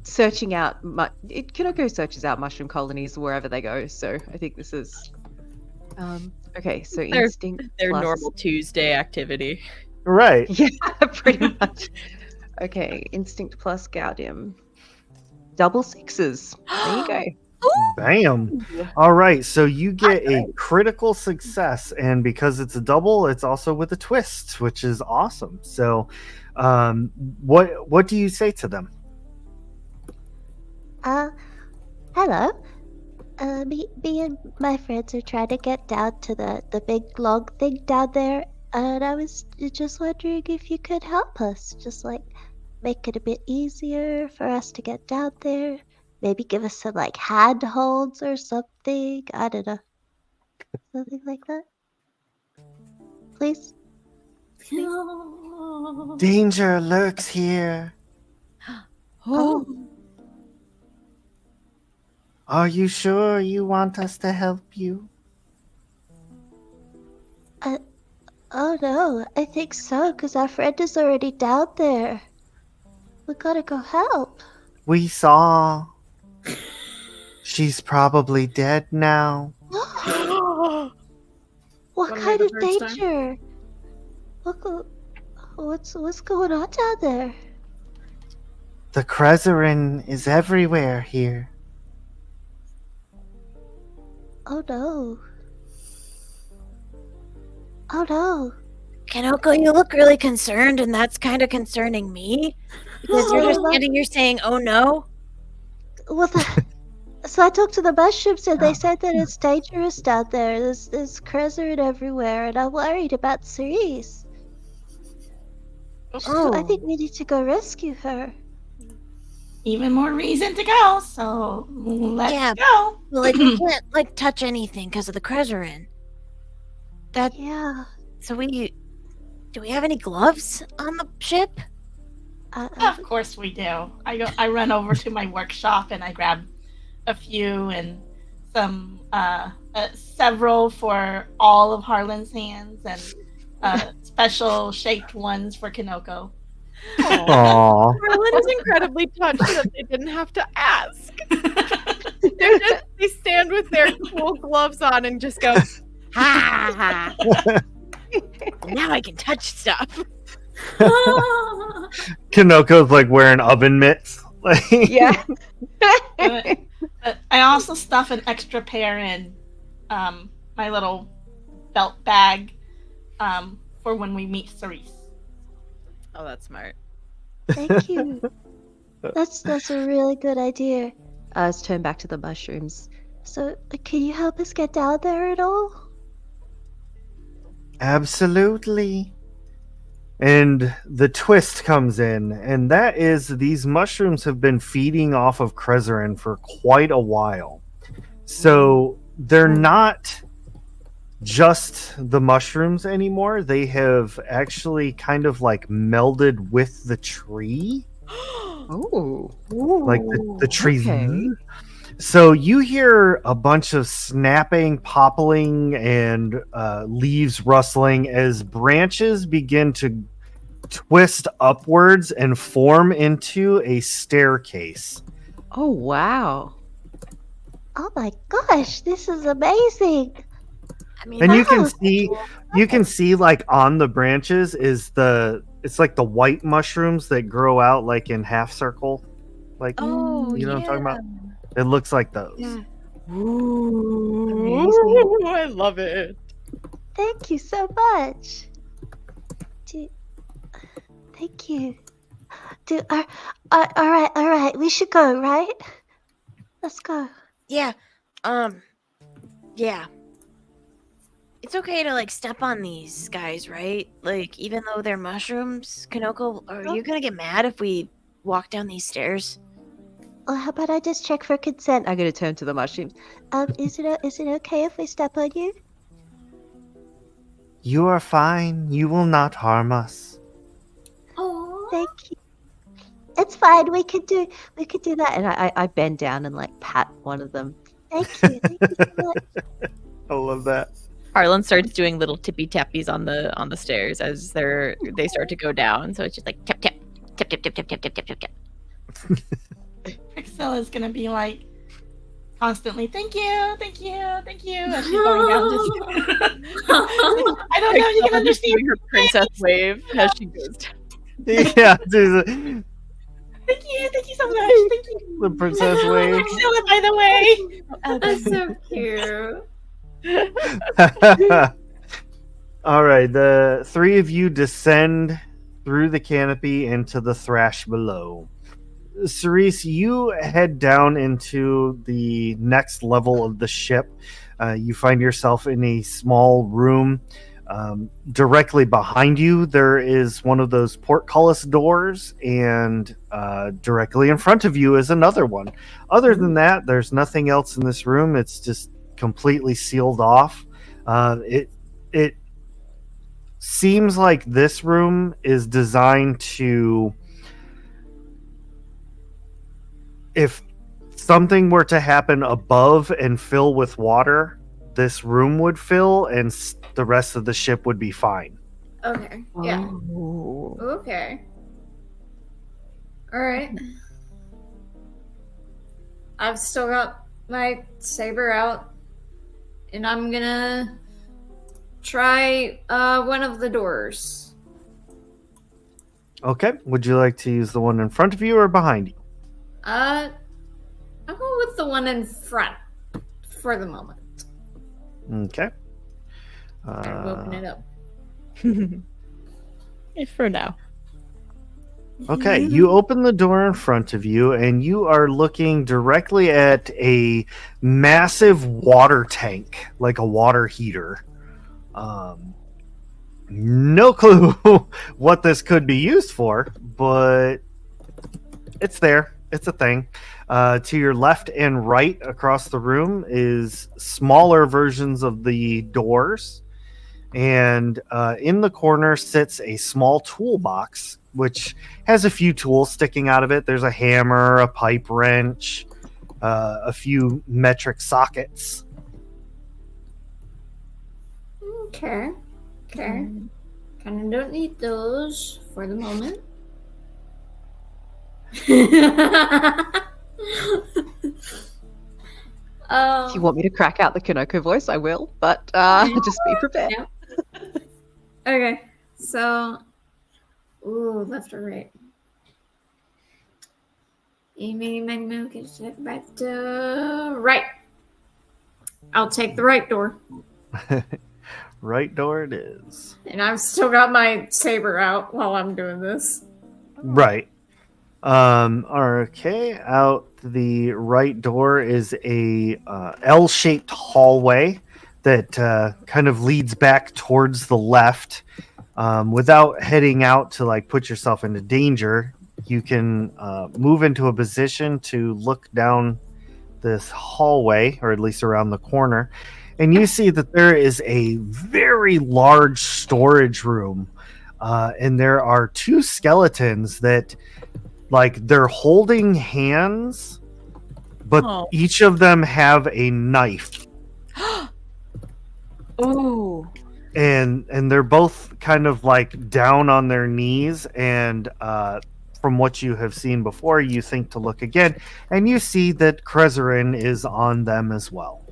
searching out. Kinoko searches out mushroom colonies wherever they go. So I think this is. Okay, so They're- instinct. Their plus- normal Tuesday activity. Right. Yeah, pretty much. Okay, instinct plus Gaudium. Double sixes. There you go. Bam. All right. So you get a critical success, and because it's a double, it's also with a twist, which is awesome. So, what do you say to them? Hello. Me and my friends are trying to get down to the big log thing down there, and I was just wondering if you could help us, just like make it a bit easier for us to get down there. Maybe give us some like handholds or something. I don't know. Something like that. Please. Danger lurks here. Oh. Are you sure you want us to help you? Oh no, I think so, because our friend is already down there. We gotta go help. We saw. She's probably dead now. What Wanna kind hear of the first time? danger? What's going on down there? The Krezerin is everywhere here. Oh no. Oh no. Kanoko, you look really concerned, and that's kind of concerning me. Because you're just Oh, standing here saying, oh no. Well, so I talked to the mushrooms and they said that it's dangerous down there. There's Krezerin everywhere, and I'm worried about Cerise. So I think we need to go rescue her. even more reason to go. So let's Yeah. go. Well, like we can't like touch anything because of the Krezerin. That Yeah. so do we have any gloves on the ship? Of course we do. I run over to my workshop and I grab a few and some several for all of Harlan's hands and special shaped ones for Kinoko. Aw. Harlan is incredibly touched that they didn't have to ask. They stand with their cool gloves on and just go, Ha ha! Now I can touch stuff. Kinoko's like wearing oven mitts. Like, Yeah. But I also stuff an extra pair in my little belt bag for when we meet Cerise. oh, that's smart. Thank you. That's a really good idea. Let's turn back to the mushrooms. So, can you help us get down there at all? absolutely. And the twist comes in, and that is these mushrooms have been feeding off of Krezerin for quite a while. So they're not just the mushrooms anymore. They have actually kind of like melded with the tree. Oh. Like the trees. okay. So you hear a bunch of snapping, popping, and leaves rustling as branches begin to twist upwards and form into a staircase. Oh, wow. Oh my gosh, this is amazing. I mean, And you Wow. can see like on the branches is it's like the white mushrooms that grow out like in half circle. Like Oh, you know what I'm talking yeah. about? It looks like those. Yeah. Ooh, I love it. Thank you so much. Thank you. All right. We should go, right? Let's go. yeah, yeah. It's okay to like step on these guys, right? Like even though they're mushrooms. Kinoko, are you gonna get mad if we walk down these stairs? Well, how about I just check for consent? I'm going to turn to the mushrooms. Is it okay if we step on you? You are fine. You will not harm us. Oh, Thank you. It's fine. We could do that. And I bend down and like pat one of them. Thank you. Thank you so much. I love that. Harlan starts doing little tippy tappies on the stairs as they start to go down. So it's just like tap tap tap tap tap tap tap tap tap tap tap. Priscilla's gonna be like constantly, thank you, thank you, thank you, as she's going down. I don't know if you can understand. Doing her princess wave as she goes down. Yeah, the Thank you so much. Thank you. princess wave. Priscilla, by the way. Oh, that's so cute. All right, the three of you descend through the canopy into the thrash below. Cerise, you head down into the next level of the ship. You find yourself in a small room. Directly behind you, there is one of those portcullis doors, and directly in front of you is another one. Other than that, there's nothing else in this room. It's just completely sealed off. It seems like this room is designed to, if something were to happen above and fill with water, this room would fill and the rest of the ship would be fine. Okay. Yeah. Oh. Okay. All right. I've still got my saber out, and I'm gonna try one of the doors. Okay, would you like to use the one in front of you or behind you? I'll go with the one in front for the moment. Okay. I'm open it up. For now. Okay, you open the door in front of you, and you are looking directly at a massive water tank, like a water heater. No clue what this could be used for, but it's there. it's a thing. To your left and right across the room is smaller versions of the doors. And in the corner sits a small toolbox, which has a few tools sticking out of it. There's a hammer, a pipe wrench, a few metric sockets. Okay. Okay. Kind of don't need those for the moment. If you want me to crack out the Kanoko voice, I will, but just be prepared. Yeah. Okay, so, ooh, left or right? Back to right. I'll take the right door. Right door it is. And I've still got my saber out while I'm doing this. Right. Okay. Out the right door is a L-shaped hallway that kind of leads back towards the left. Without heading out to like put yourself into danger, you can move into a position to look down this hallway, or at least around the corner, and you see that there is a very large storage room, and there are two skeletons that, like, they're holding hands, but each of them have a knife. Ooh. And they're both kind of like down on their knees, and from what you have seen before, you think to look again, and you see that Krezerin is on them as well.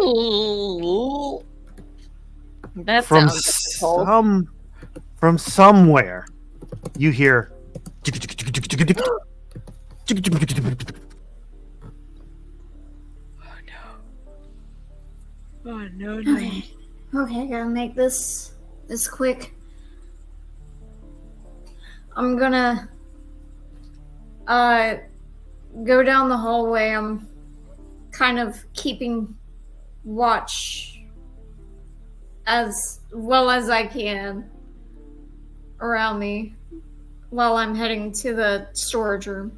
Ooh. That From sounds difficult. from somewhere, you hear. Oh no. Okay, gotta make this quick. I'm gonna go down the hallway. I'm kind of keeping watch as well as I can around me while I'm heading to the storage room.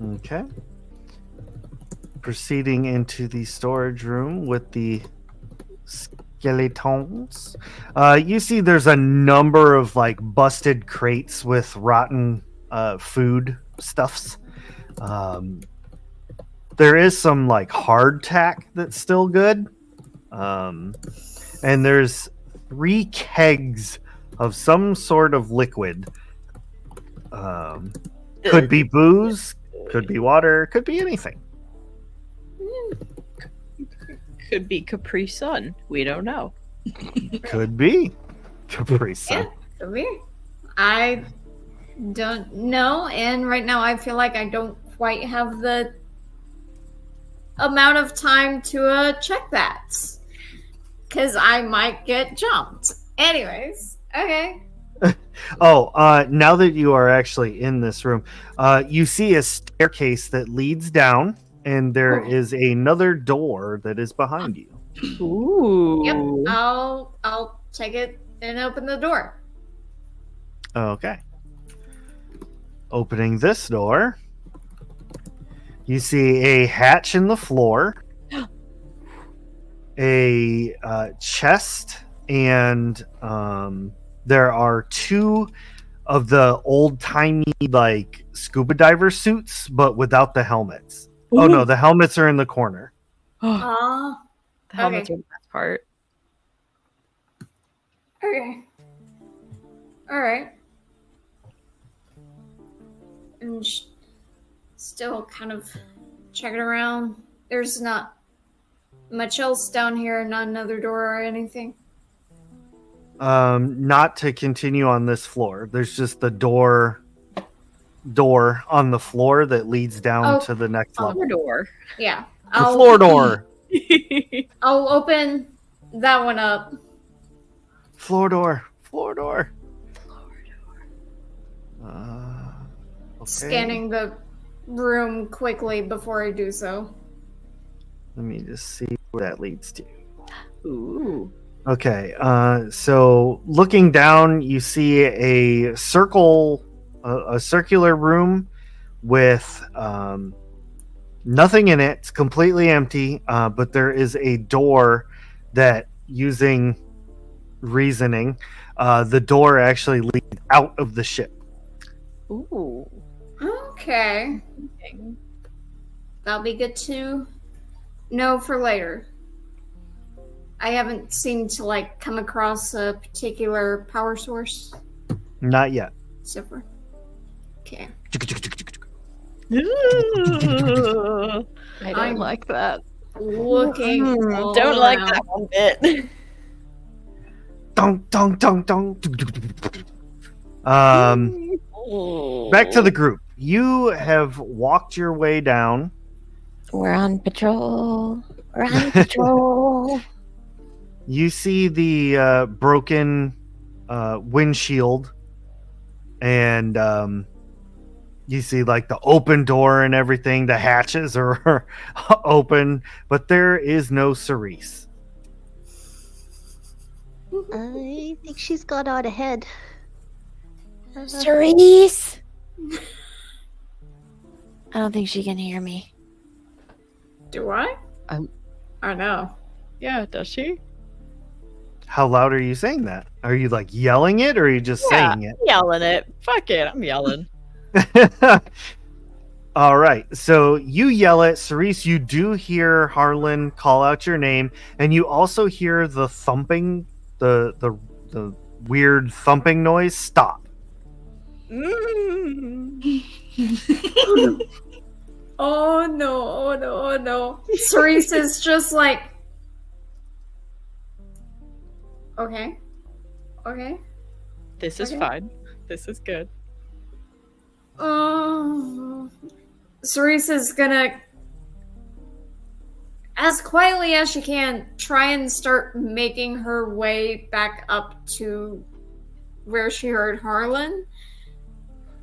Okay. Proceeding into the storage room with the skeletons. You see there's a number of like busted crates with rotten food stuffs. There is some like hardtack that's still good. And there's 3 kegs of some sort of liquid. Could be booze, could be water, could be anything. Could be Capri Sun. We don't know. Could be Capri Sun. Yeah, come here. I don't know, and right now I feel like I don't quite have the amount of time to check that, because I might get jumped. Anyways, okay. Now that you are actually in this room, you see a staircase that leads down, and there is another door that is behind you. Ooh. Yep, I'll take it and open the door. Okay. Opening this door, you see a hatch in the floor, a chest, and there are 2 of the old-timey like scuba diver suits, but without the helmets. Ooh. Oh no, the helmets are in the corner. Oh, The helmets okay. are the best part. Okay. Alright. And still kind of checking around. There's not much else down here, not another door or anything. Not to continue on this floor. There's just the door on the floor that leads down to the next level. Door. Yeah. The floor door. I'll open that one up. Floor door. Okay. Scanning the room quickly before I do so. Let me just see where that leads to. Ooh. Okay, so looking down, you see a circular room with nothing in it. It's completely empty, but there is a door that, using reasoning, the door actually leads out of the ship. Ooh. Okay. That'll be good to know for later. I haven't seemed to come across a particular power source. Not yet. Zephyr. Okay. I don't I'm- like that. Looking. all Don't like around. that one bit. Dong, dong, dong, dong. Back to the group. You have walked your way down. We're on patrol. We're on patrol. You see the broken windshield, and you see the open door and everything. The hatches are open, but there is no Cerise. I think she's gone on ahead. Cerise. I don't think she can hear me. Do I? I know. Yeah, does she? How loud are you saying that? Are you yelling it, or are you just Yeah, saying it? yelling it. Fuck it, I'm yelling. All right. So you yell it, Cerise. You do hear Harlan call out your name, and you also hear the thumping, the weird thumping noise stop. Oh no, oh no, oh no. Cerise is just okay. Okay. This is Okay. fine. This is good. Cerise is gonna, as quietly as she can, try and start making her way back up to where she heard Harlan.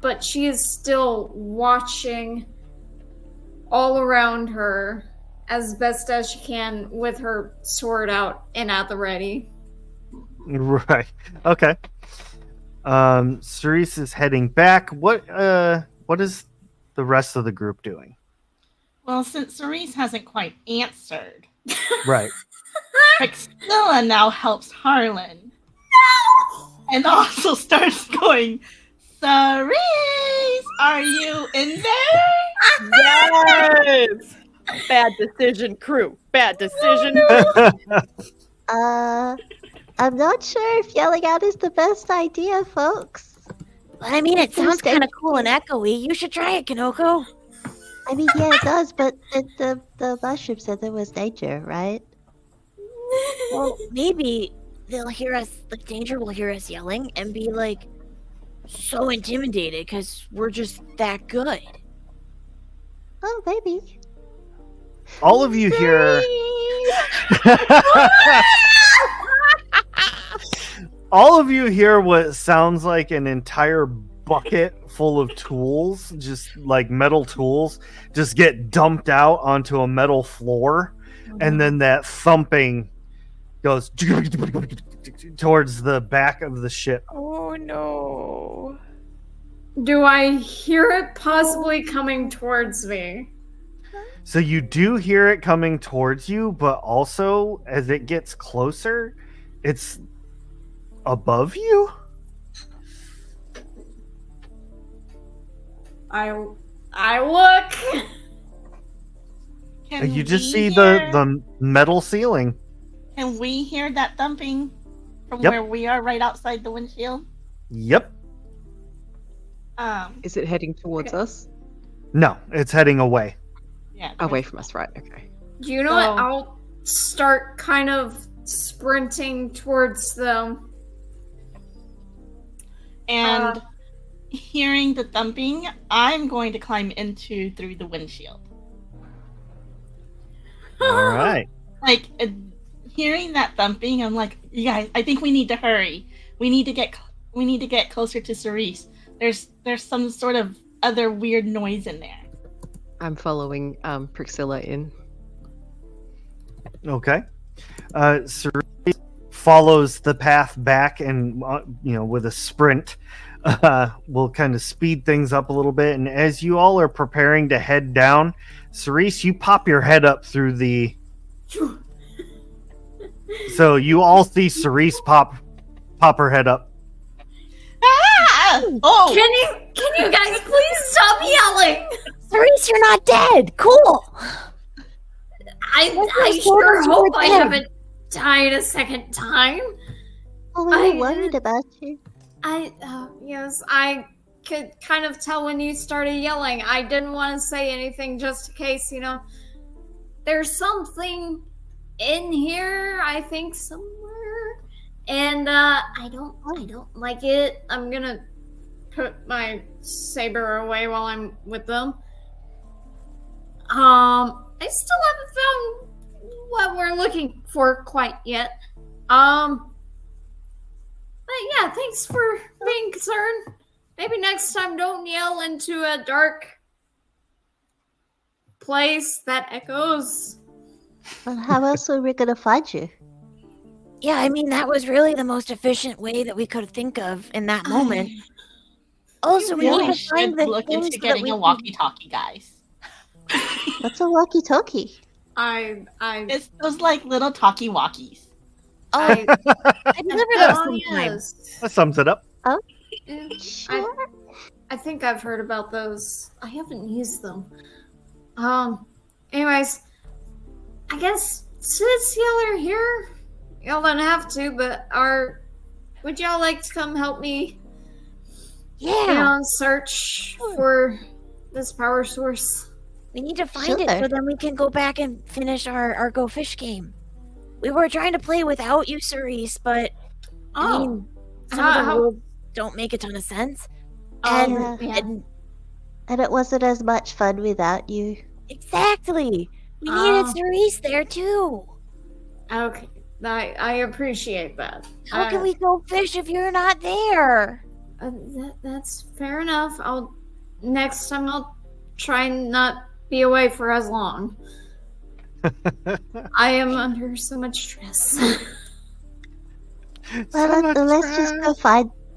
But she is still watching all around her as best as she can with her sword out and at the ready. Right. Okay. Cerise is heading back. What is the rest of the group doing? Well, since Cerise hasn't quite answered, Right. Priscilla now helps Harlan. And also starts going, Cerise, are you in there? Yes! Bad decision, crew. Bad decision. I'm not sure if yelling out is the best idea, folks. But I mean, it There's sounds kind of danger. cool and echoey. You should try it, Kanoko. I mean, yeah, it does, but the mushroom said there was danger, right? Well, maybe they'll hear us, like Danger will hear us yelling and be so intimidated because we're just that good. Oh, maybe. All of you hear. All of you hear what sounds like an entire bucket full of tools, just metal tools, just get dumped out onto a metal floor, and then that thumping goes towards the back of the ship. Oh no. Do I hear it possibly coming towards me? So you do hear it coming towards you, but also as it gets closer, it's above you. I look. Can You just we see hear- the metal ceiling. Can we hear that thumping from Yep. where we are right outside the windshield? Yep. Is it heading towards Okay. us? No, it's heading away. Yeah. Away from us, right? Okay. Do you know what? So- I'll start kind of sprinting towards them. And hearing the thumping, I'm going to climb through the windshield. All right. Hearing that thumping, I'm like, you guys, I think we need to hurry. We need to get closer to Cerise. There's some sort of other weird noise in there. I'm following Priscilla in. Okay. Cerise follows the path back, and with a sprint, will kind of speed things up a little bit. And as you all are preparing to head down, Cerise, you pop your head up through the. So you all see Cerise pop her head up. Ah! Oh, Can you guys please stop yelling? Cerise, you're not dead. Cool. I sure hope I haven't died a second time. Oh, we were worried about you. Yes, I could kind of tell when you started yelling. I didn't want to say anything just in case, there's something in here, I think, somewhere. And I don't like it. I'm gonna put my saber away while I'm with them. I still haven't found what we're looking for quite yet. But yeah, thanks for being concerned. Maybe next time don't yell into a dark place that echoes. Well, how else were we gonna find you? Yeah, I mean, that was really the most efficient way that we could think of in that moment. Also, we really need to should find the look things into that getting we a can- walkie-talkie, guys. What's a walkie-talkie? It's those like little talkie-walkies. Oh, I I deliver those sometimes. yes. That sums it up. Yeah, Sure. I think I've heard about those. I haven't used them. Anyways, I guess since y'all are here, y'all don't have to, but would y'all like to come help me Yeah, search for this power source? we need to find it Sure. so then we can go back and finish our Go Fish game. We were trying to play without you, Cerise, but I mean, some of the how- rules don't make a ton of sense. Yeah. And And it wasn't as much fun without you. exactly, we needed Oh. Cerise there too. Okay, I appreciate that. How can we go fish if you're not there? That's fair enough. Next time I'll try and not be away for as long. I am under so much stress. Well, let's just go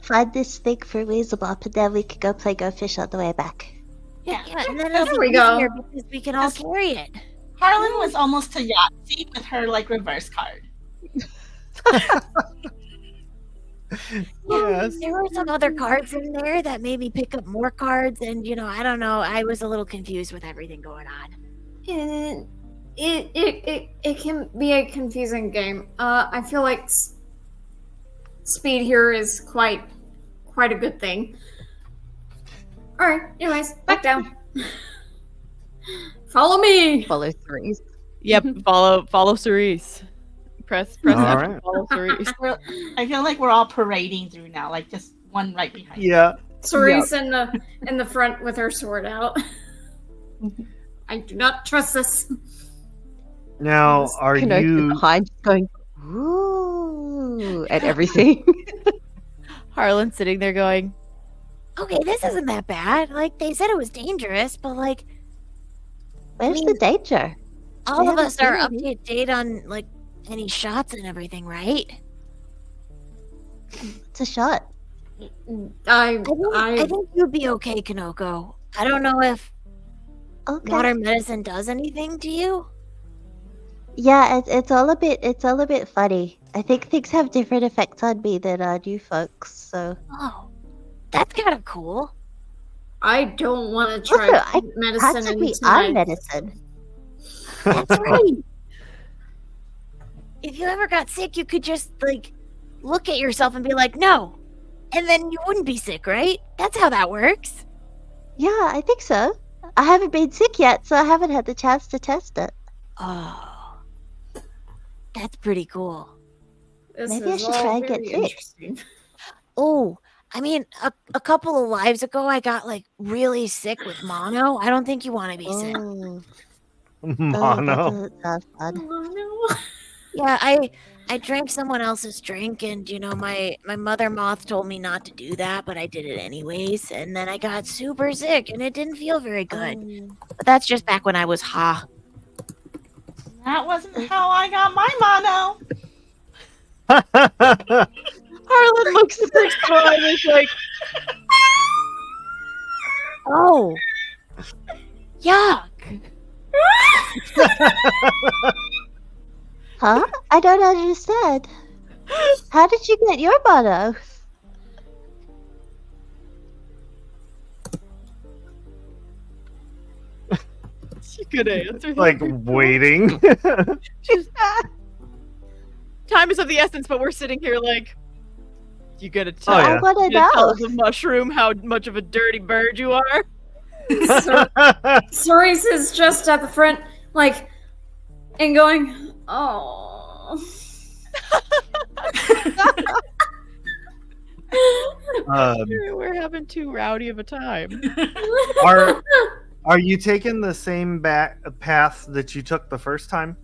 find this thing for Weaselbop, and then we can go play Go Fish on the way back. Yeah, and then it'll There be we go. easier because we can all carry it. Harlan was almost to Yahtzee with her like reverse card. Yes. There were some other cards in there that made me pick up more cards, and I don't know. I was a little confused with everything going on. It can be a confusing game. I feel like speed here is quite a good thing. All right. Anyways, back down. Follow me. Follow Cerise. Yep, follow Cerise. Press All F to right. follow Cerise. I feel like we're all parading through now, like just one right behind. Yeah. Cerise in the front with her sword out. I do not trust this. Now, are Pinocchio you? behind just going, ooh, at everything. Harlan's sitting there going, Okay, this isn't that bad. Like, they said it was dangerous, but like, Where's mean, the danger? all of haven't us are seen up any. to date on like any shots and everything, right? It's a shot. I think you'd be okay, Kanoko. I don't know if Okay. water medicine does anything to you. Yeah, it's all a bit funny. I think things have different effects on me than on you folks. So Oh, that's kind of cool. I don't want to try also, medicine practically into are my... medicine. That's right. If you ever got sick, you could just like look at yourself and be like, "No," and then you wouldn't be sick, right? That's how that works. Yeah, I think so. I haven't been sick yet, so I haven't had the chance to test it. Oh, that's pretty cool. This Maybe I is should all try and get very sick. interesting. Oh, I mean, a couple of lives ago, I got like really sick with mono. I don't think you want to be sick. Oh, that Mono. doesn't sound fun. Oh, no. Yeah, I drank someone else's drink, and my mother moth told me not to do that, but I did it anyways, and then I got super sick, and it didn't feel very good. But that's just back when I was ha. That wasn't how I got my mono. Harlan looks super smart and is like, Oh. Yuck. Huh? I don't understand. How did you get your motto? she could answer. Like waiting. She's time is of the essence, but we're sitting here like, you gonna tell, Oh, yeah. I want to you gonna tell know. the mushroom how much of a dirty bird you are? Cerise is just at the front, like, and going, oh. We're having too rowdy of a time. Are you taking the same path that you took the first time?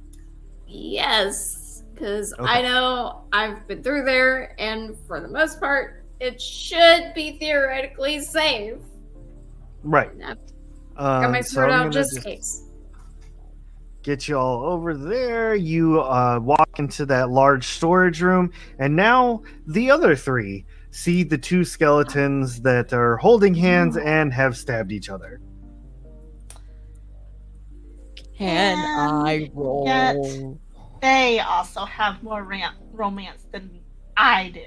Yes, because Okay. I know I've been through there, and for the most part, it should be theoretically safe. Right. Got my So sword I'm out gonna just in just case. get you all over there. You walk into that large storage room, and now the other three see the two skeletons that are holding hands and have stabbed each other. Can I And roll? yet- They also have more romance than I do.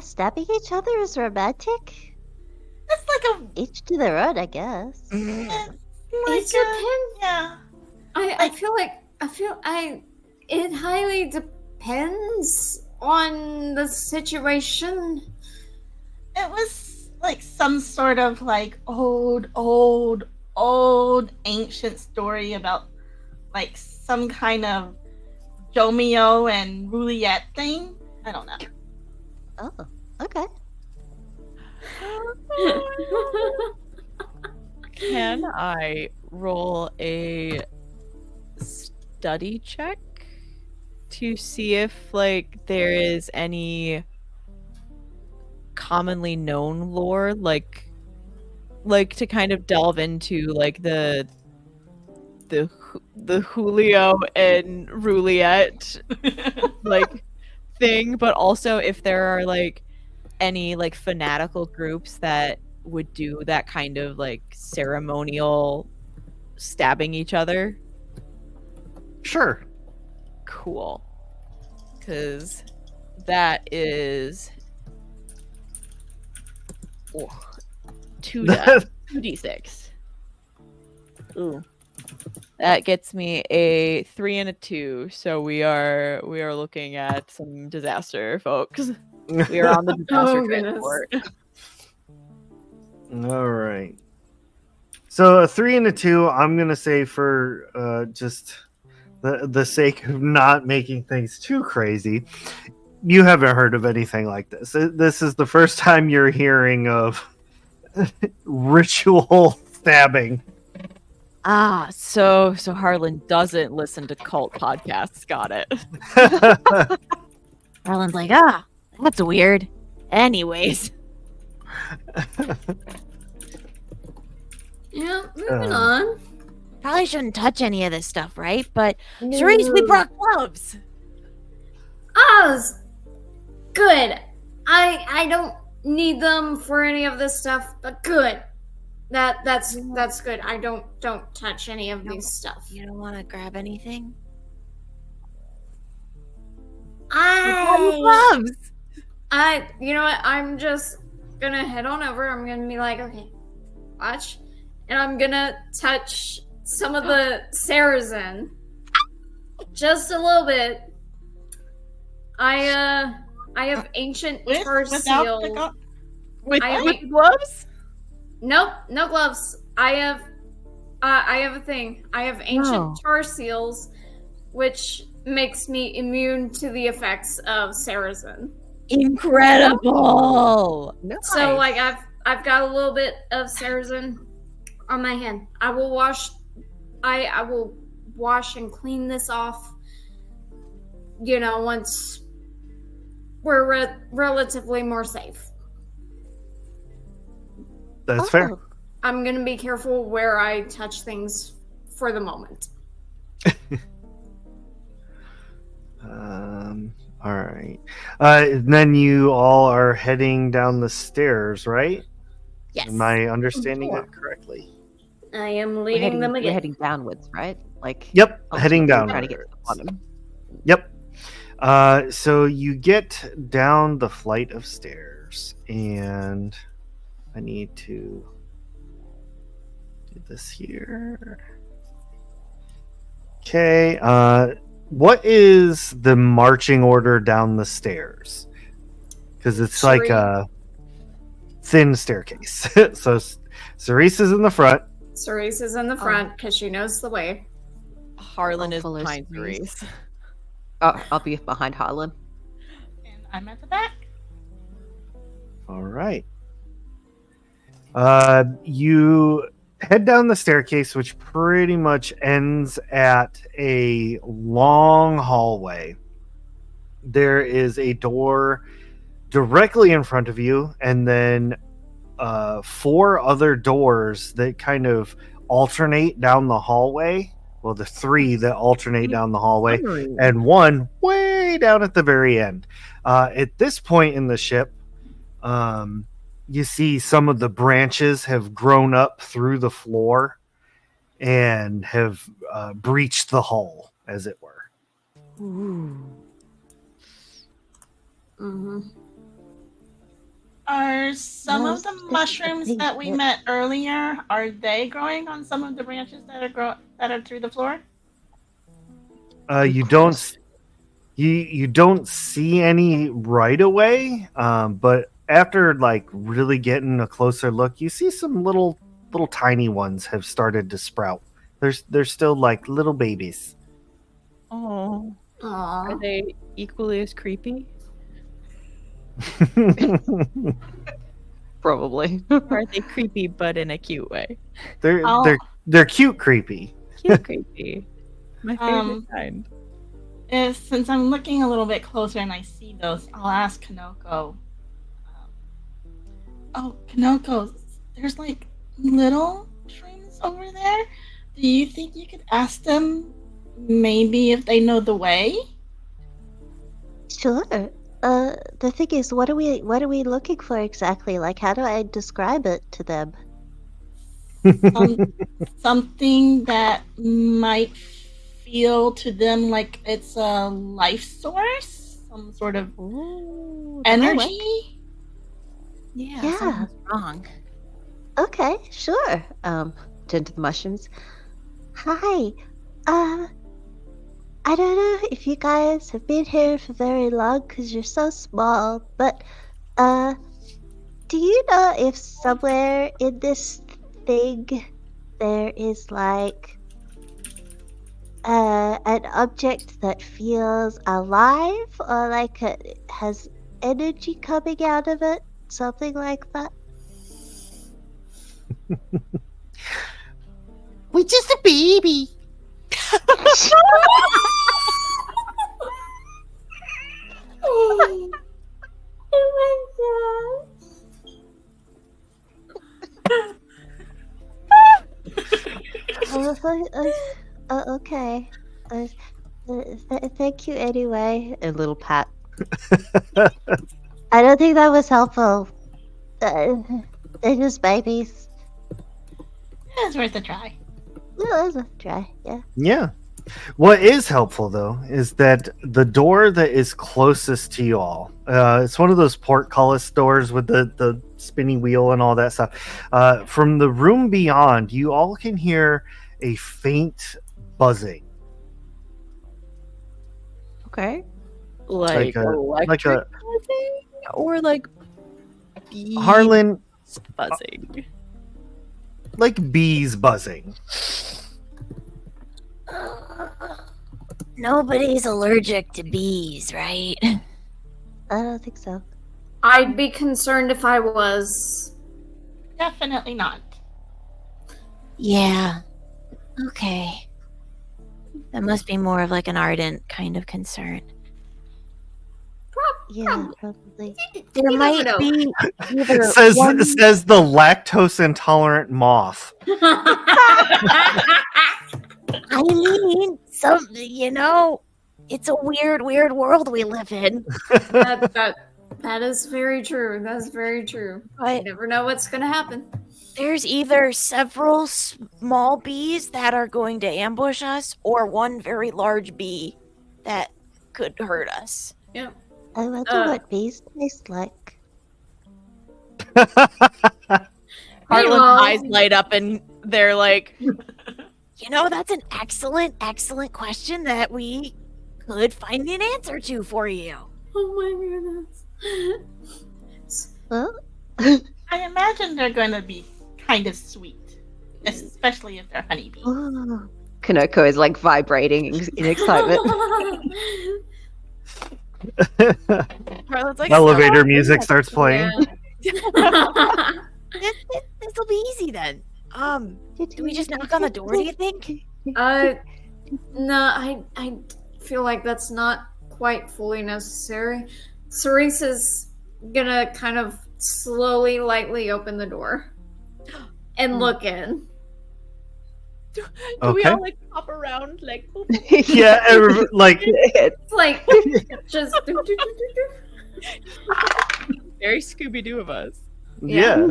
Stabbing each other is romantic? It's like a. Each to their own, I guess. It depends. Yeah. I feel it highly depends on the situation. It was like some sort of like old ancient story about like some kind of Romeo and Juliet thing. I don't know. Oh, okay. Can I roll a study check to see if like there is any commonly known lore, like to kind of delve into like the Julio and Juliet like thing, but also if there are like any like fanatical groups that would do that kind of like ceremonial stabbing each other. Sure. Cool. Because that is 2d6. Ooh. That gets me a 3 and a 2. So we are looking at some disaster, folks. We are on the disaster Oh, goodness. transport. All right. So a 3 and a 2. I'm gonna say for just the sake of not making things too crazy. You haven't heard of anything like this. This is the first time you're hearing of ritual stabbing. Ah, so Harlan doesn't listen to cult podcasts. Got it. Harlan's like, that's weird. Anyways. Yeah, moving on. Probably shouldn't touch any of this stuff, right? But Cerise, we brought gloves. Oh, good. I don't need them for any of this stuff, but good. That's good. I don't touch any of these stuff. You don't want to grab anything? You know what? I'm just gonna head on over. I'm gonna be like, okay, watch, and I'm gonna touch some of the Saracen, just a little bit. I have ancient tar seal. With I have the gloves? Nope, no gloves. I have a thing. I have ancient tar seals, which makes me immune to the effects of Saracen. Incredible. So like I've got a little bit of Saracen on my hand. I will wash and clean this off, once we're relatively more safe. That's fair. I'm gonna be careful where I touch things for the moment. All right. And then you all are heading down the stairs, right? Yes. Am I understanding it correctly? I am We're leading heading, them we're again. heading downwards, right? Like, Yep, heading ultimately we're trying to get to the downwards. bottom. Yep. So you get down the flight of stairs, and I need to do this here. Okay. What is the marching order down the stairs? Because it's like Cherie. a thin staircase. So Cerise is in the front. Cerise is in the front because she knows the way. Harlan I'll is follow behind Cerise. Cerise. Oh, I'll be behind Harlan. And I'm at the back. All right. You head down the staircase, which pretty much ends at a long hallway. There is a door directly in front of you, and then 4 other doors that kind of alternate down the hallway. Well, the 3 that alternate down the hallway, Sunroom. and one way down at the very end. At this point in the ship, you see some of the branches have grown up through the floor and have breached the hull, as it were. Mm-hmm. Are some Well, of the it's a mushrooms big that we hit. met earlier, are they growing on some of the branches that are through the floor? You don't you don't see any right away, but after like really getting a closer look, you see some little tiny ones have started to sprout. They're still like little babies. Oh, Aww. are they equally as creepy? Probably. Or are they creepy but in a cute way? I'll- they're cute creepy. Cute creepy. My favorite Um, kind. Since I'm looking a little bit closer and I see those, I'll ask Kanoko. Oh, Kanoko, there's like little shrooms over there. Do you think you could ask them maybe if they know the way? Sure. The thing is, what are we looking for exactly? Like, how do I describe it to them? Something that might feel to them like it's a life source, some sort of Ooh, that might work. energy. Yeah, Yeah. something's wrong. Okay, sure. Turn to the mushrooms. Hi. I don't know if you guys have been here for very long because you're so small, but do you know if somewhere in this thing there is like an object that feels alive or like has energy coming out of it? Something like that? We're just a baby. Oh my Okay. Thank you anyway. A little pat. I don't think that was helpful. They're just babies. It's worth a try. Well, let's try. Yeah. Yeah. What is helpful though is that the door that is closest to you all, it's one of those portcullis doors with the spinny wheel and all that stuff. From the room beyond, you all can hear a faint buzzing, Okay. Like a- electric like a- buzzing? Or like bees Harlan, buzzing? like bees buzzing. Nobody's allergic to bees, right? I don't think so. I'd be concerned if I was. Definitely not. Yeah. Okay. That must be more of like an ardent kind of concern. Yeah, probably. There You might never know. be either says one- says the lactose intolerant moth. I mean, some, It's a weird world we live in. That is very true. That's very true. You But never know what's gonna happen. there's either several small bees that are going to ambush us, or one very large bee that could hurt us. Yeah. I wonder what bees taste like. Harlan's Meanwhile- eyes light up and they're like, That's an excellent question that we could find an answer to for you. Oh my goodness. Well, I imagine they're going to be kind of sweet, especially if they're honeybees. oh, Kanoko is like vibrating in excitement. Harlan's like, Elevator music starts playing. This will be easy then. Do we just knock on the door, do you think? No, I feel like that's not quite fully necessary. Cerise is gonna kind of slowly, lightly open the door and look in. Do we Okay. all like pop around like boop, Yeah, like It's like just very Scooby Doo of us? yeah.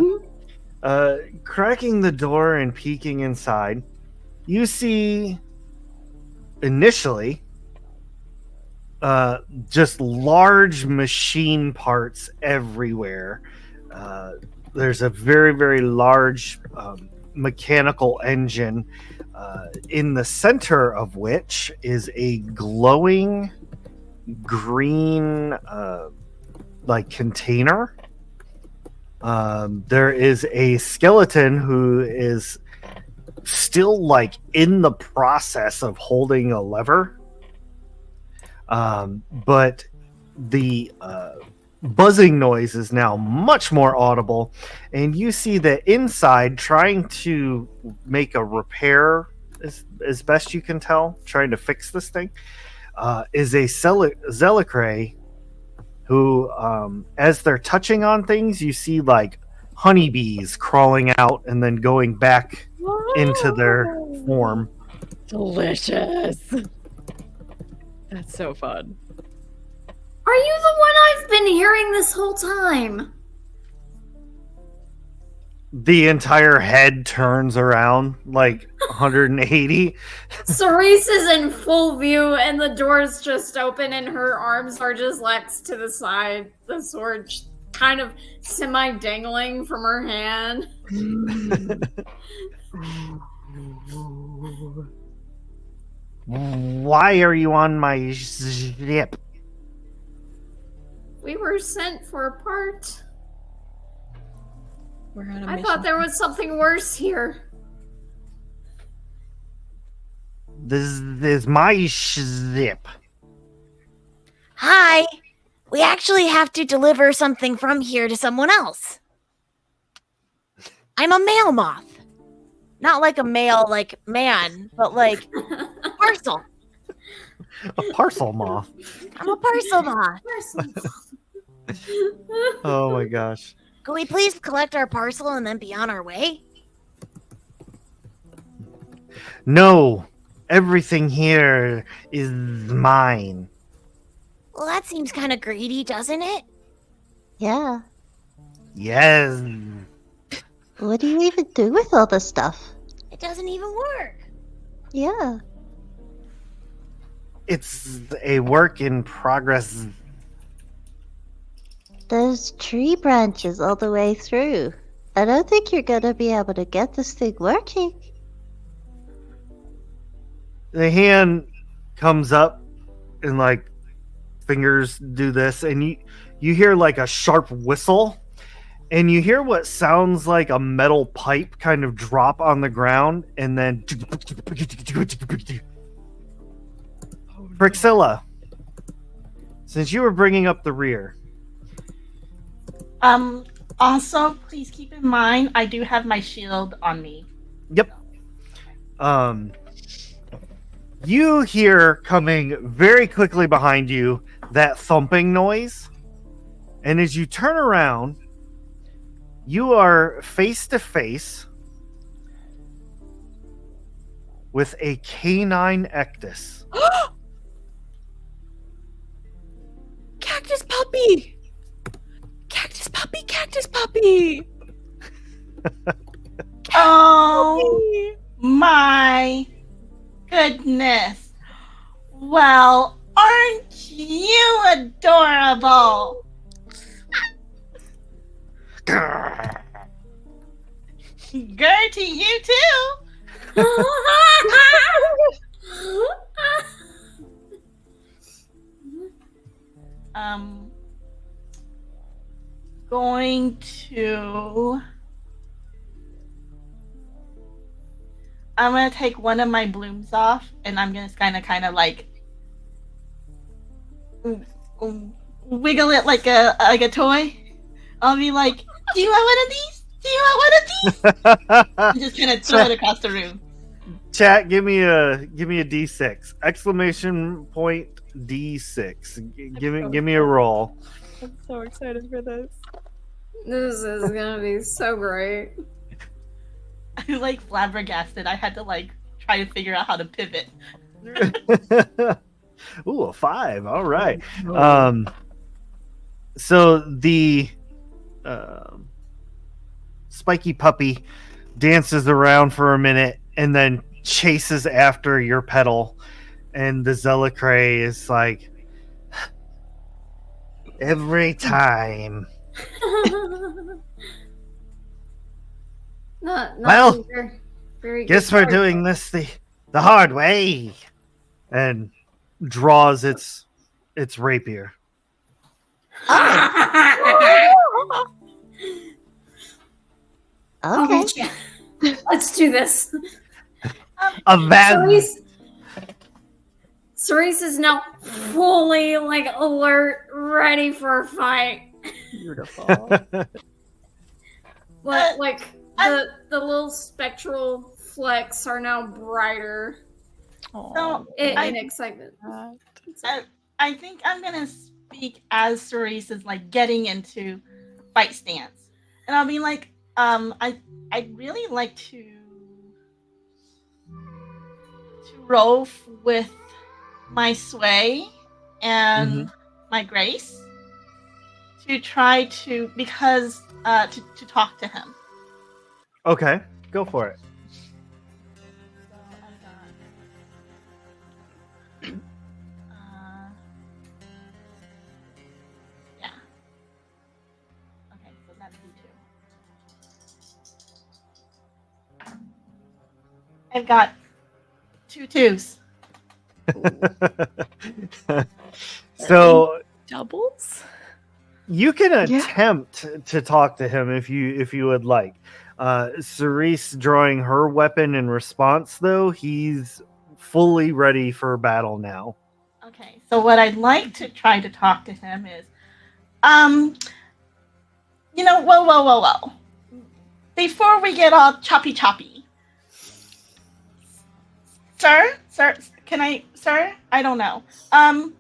Cracking the door and peeking inside, you see initially just large machine parts everywhere. There's a very, very large mechanical engine in the center of which is a glowing green like container. There is a skeleton who is still like in the process of holding a lever. But the buzzing noise is now much more audible, and you see that inside, trying to make a repair as best you can tell, trying to fix this thing, is a Zelicray who, as they're touching on things, you see like honeybees crawling out and then going back into their form. Delicious. That's so fun. Are you the one I've been hearing this whole time? The entire head turns around like 180. Cerise is in full view and the door's just open and her arms are just lexed to the side. The sword kind of semi-dangling from her hand. Why are you on my ship? We were sent for a part. We're on a I mission. thought there was something worse here. This is my ship. Hi. We actually have to deliver something from here to someone else. I'm a mail moth. Not like a male, like man, but like a parcel. A parcel moth. I'm a parcel moth. Oh my gosh. Could we please collect our parcel and then be on our way? No, everything here is mine. Well, that seems kind of greedy, doesn't it? yeah. Yes. What do you even do with all this stuff? It doesn't even work. Yeah. It's a work in progress. There's tree branches all the way through. I don't think you're gonna be able to get this thing working. The hand comes up and like fingers do this, and you hear like a sharp whistle, and you hear what sounds like a metal pipe kind of drop on the ground, and then Priscilla, since you were bringing up the rear, Also, please keep in mind, I do have my shield on me. yep. You hear coming very quickly behind you that thumping noise, and as you turn around, you are face to face with a canine ectus. puppy! Cactus puppy, cactus puppy! Oh Puppy! my goodness. Well, aren't you adorable? Gertie, you too. Going to. I'm gonna take one of my blooms off, and I'm gonna kind of like wiggle it like a toy. I'll be like, "Do you want one of these? Do you want one of these?" And just kind of throw it across the room. Chat, give me a D6! Exclamation point D6! Give me a roll. I'm so excited for this. This is gonna be so great. I'm like flabbergasted. I had to like try to figure out how to pivot. Ooh, a 5. All right. So the spiky puppy dances around for a minute and then chases after your petal, and the Zelicray is like, every time. Not Well, very Guess good we're choice. doing this the hard way, and draws its rapier. I'll Okay. meet you. Let's do this. Avenge! Cerise is now fully like alert, ready for a fight. Beautiful. Like the little spectral flecks are now brighter So in excitement. I think I'm gonna speak as Cerise is like getting into fight stance, and I'll be like, I'd really like to roll with my sway and my grace to try to to talk to him. Okay, go for it. So I've got, yeah. Okay, so that's D2. I've got 2 2s. So Doubles? you can attempt to talk to him if you would like. Cerise drawing her weapon in response, though, he's fully ready for battle now. Okay, so what I'd like to try to talk to him is, whoa. Before we get all choppy. Sir, sir? I don't know. I'm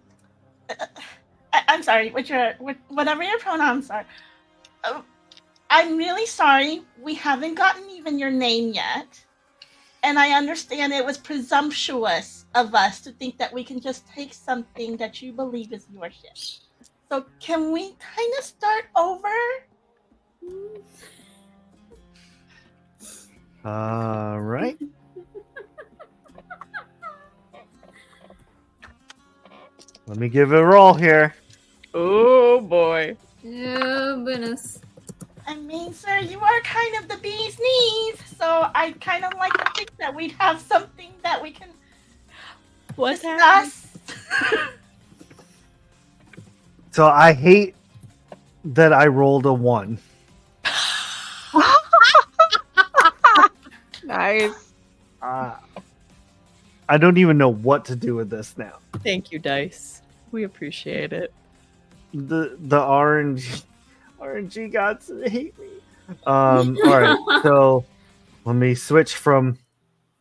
sorry, whatever your pronouns are. I'm really sorry. We haven't gotten even your name yet. And I understand it was presumptuous of us to think that we can just take something that you believe is your ship. So can we kind of start over? All right. Let me give it a roll here. Oh boy. Oh, goodness. I mean, sir, you are kind of the bee's knees, so I kind of like to think that we'd have something that we can What's happening? discuss. So I hate that I rolled a 1. Nice. I don't even know what to do with this now. Thank you, Dice. We appreciate it. The RNG gods hate me. All right, so let me switch from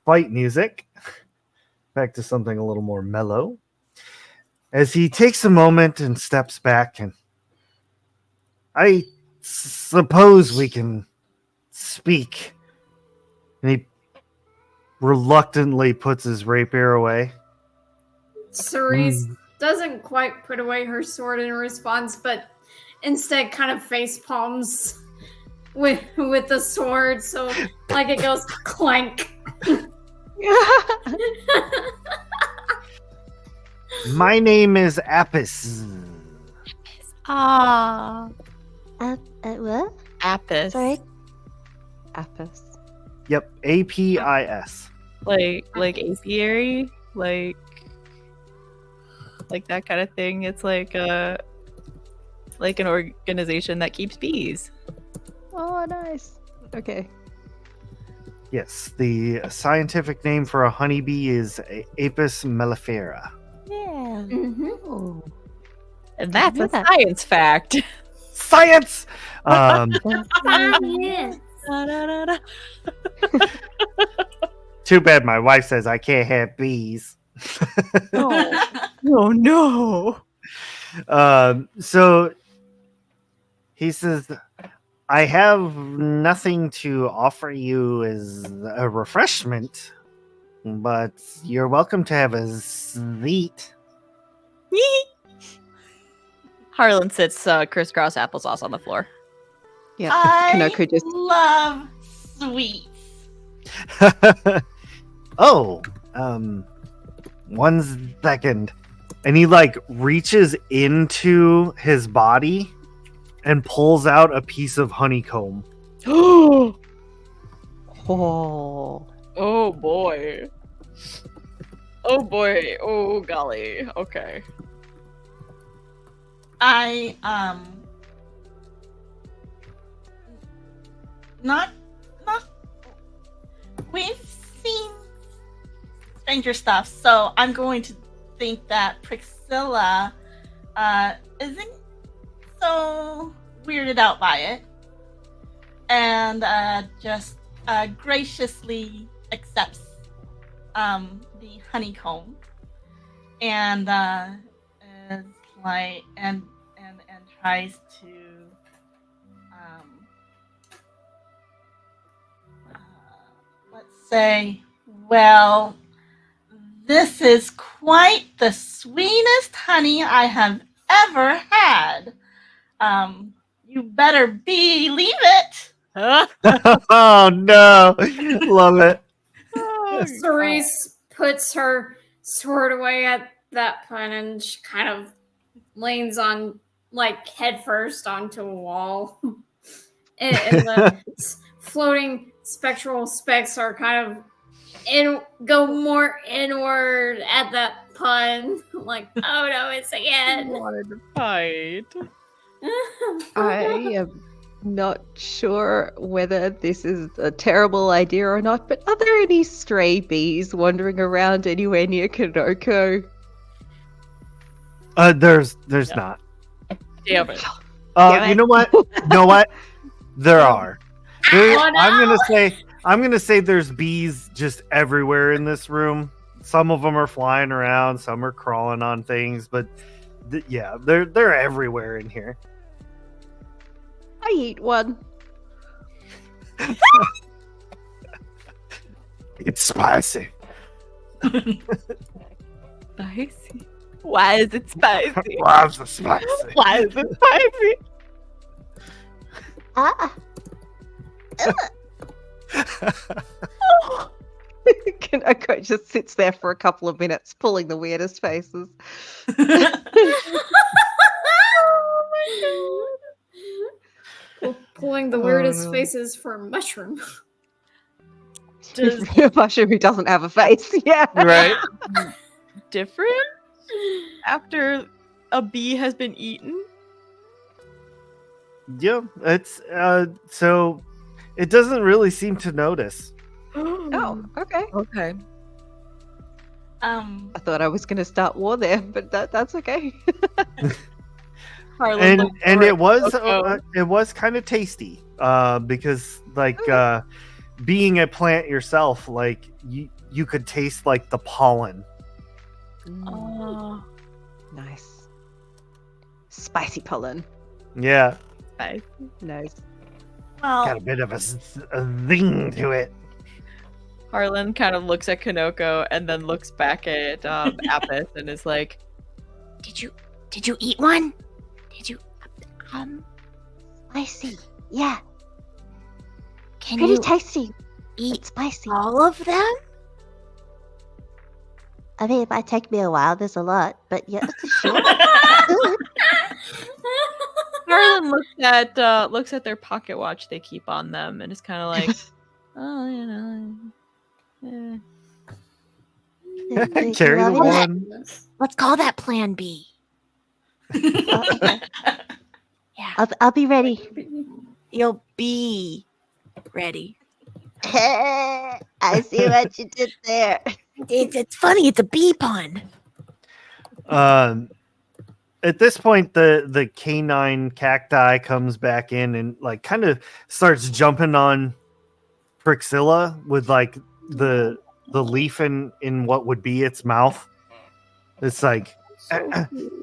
fight music back to something a little more mellow. As he takes a moment and steps back, and I suppose we can speak. And he reluctantly puts his rapier away. Cerise doesn't quite put away her sword in response, but instead kind of face palms with the sword, so like it goes clank. My name is Apis. Ah. What? Apis. Sorry. Apis. Yep, APIS. Like apiary, like that kind of thing. It's like an organization that keeps bees. Oh, nice. Okay. Yes, the scientific name for a honeybee is Apis mellifera. Yeah. Mm-hmm. Oh. And that's knew a that. science fact. Science! Yeah. Da-da-da-da. Too bad my wife says I can't have bees. Oh no. So he says, I have nothing to offer you as a refreshment, but you're welcome to have a seat. Harlan sits crisscross applesauce on the floor. Yeah. I Kanoko just love sweets. Oh, 1 second. And he like reaches into his body and pulls out a piece of honeycomb. Oh. Oh boy. Oh boy. Oh golly. Okay. I not we've seen stranger stuff, so I'm going to think that Priscilla isn't so weirded out by it, and just graciously accepts the honeycomb, and is like and tries to let's say, well, this is quite the sweetest honey I have ever had. You better believe it. Oh no. Love it. Cerise puts her sword away at that point and she kind of leans on, like, head first onto a wall. and the floating spectral specks are kind of go more inward at that pun. Like, oh no, it's again. Wanted to fight. I am not sure whether this is a terrible idea or not, but are there any stray bees wandering around anywhere near Kanoko? There's Yeah. not. Damn it. Damn You it. know what? There are. Oh, no. I'm gonna say there's bees just everywhere in this room. Some of them are flying around, some are crawling on things, but yeah, they're everywhere in here. I eat one. It's spicy. Spicy. Why is it spicy? Why is it spicy? Why is it spicy? Ah, Kanoko just sits there for a couple of minutes, pulling the weirdest faces. Pulling the Oh, weirdest no. faces for mushroom. Mushroom who doesn't have a face. Yeah. Right? Different after a bee has been eaten? Yeah, it's so it doesn't really seem to notice. Oh, okay. Okay. I thought I was going to start war there, but that's okay. Harlan And looks and right it was kind of tasty because like being a plant yourself, like you could taste like the pollen. Oh, Nice. Spicy pollen. Yeah, spicy. Nice. got Well, a bit of a zing to it. Harlan kind of looks at Kanoko and then looks back at Apis and is like, Did you eat one? Did you Spicy. Yeah, can pretty you tasty. eat It's spicy. all of them? I mean, it might take me a while. There's a lot, but yeah, sure. Good. Harlan looks at their pocket watch they keep on them and is kind of like, oh, you know, Do Carry you the want me to- one. Let's call that Plan B. Okay. Yeah, I'll be ready. you'll be ready. I see what you did there. It's funny. It's a bee pun. At this point, the canine cacti comes back in and like kind of starts jumping on Priscilla with like the leaf in what would be its mouth. It's like,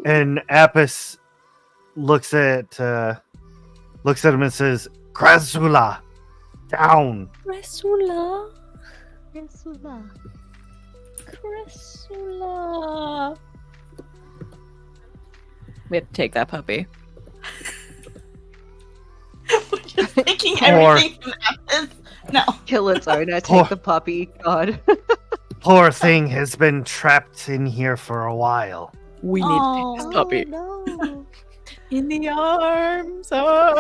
and Apis looks at him and says, "Krasula, down." Cressula. Crasula. We have to take that puppy. Just taking Poor- everything from Apis. No. Kill its owner, Poor- take the puppy. God. Poor thing has been trapped in here for a while. We need to take this Oh puppy no. in the arms of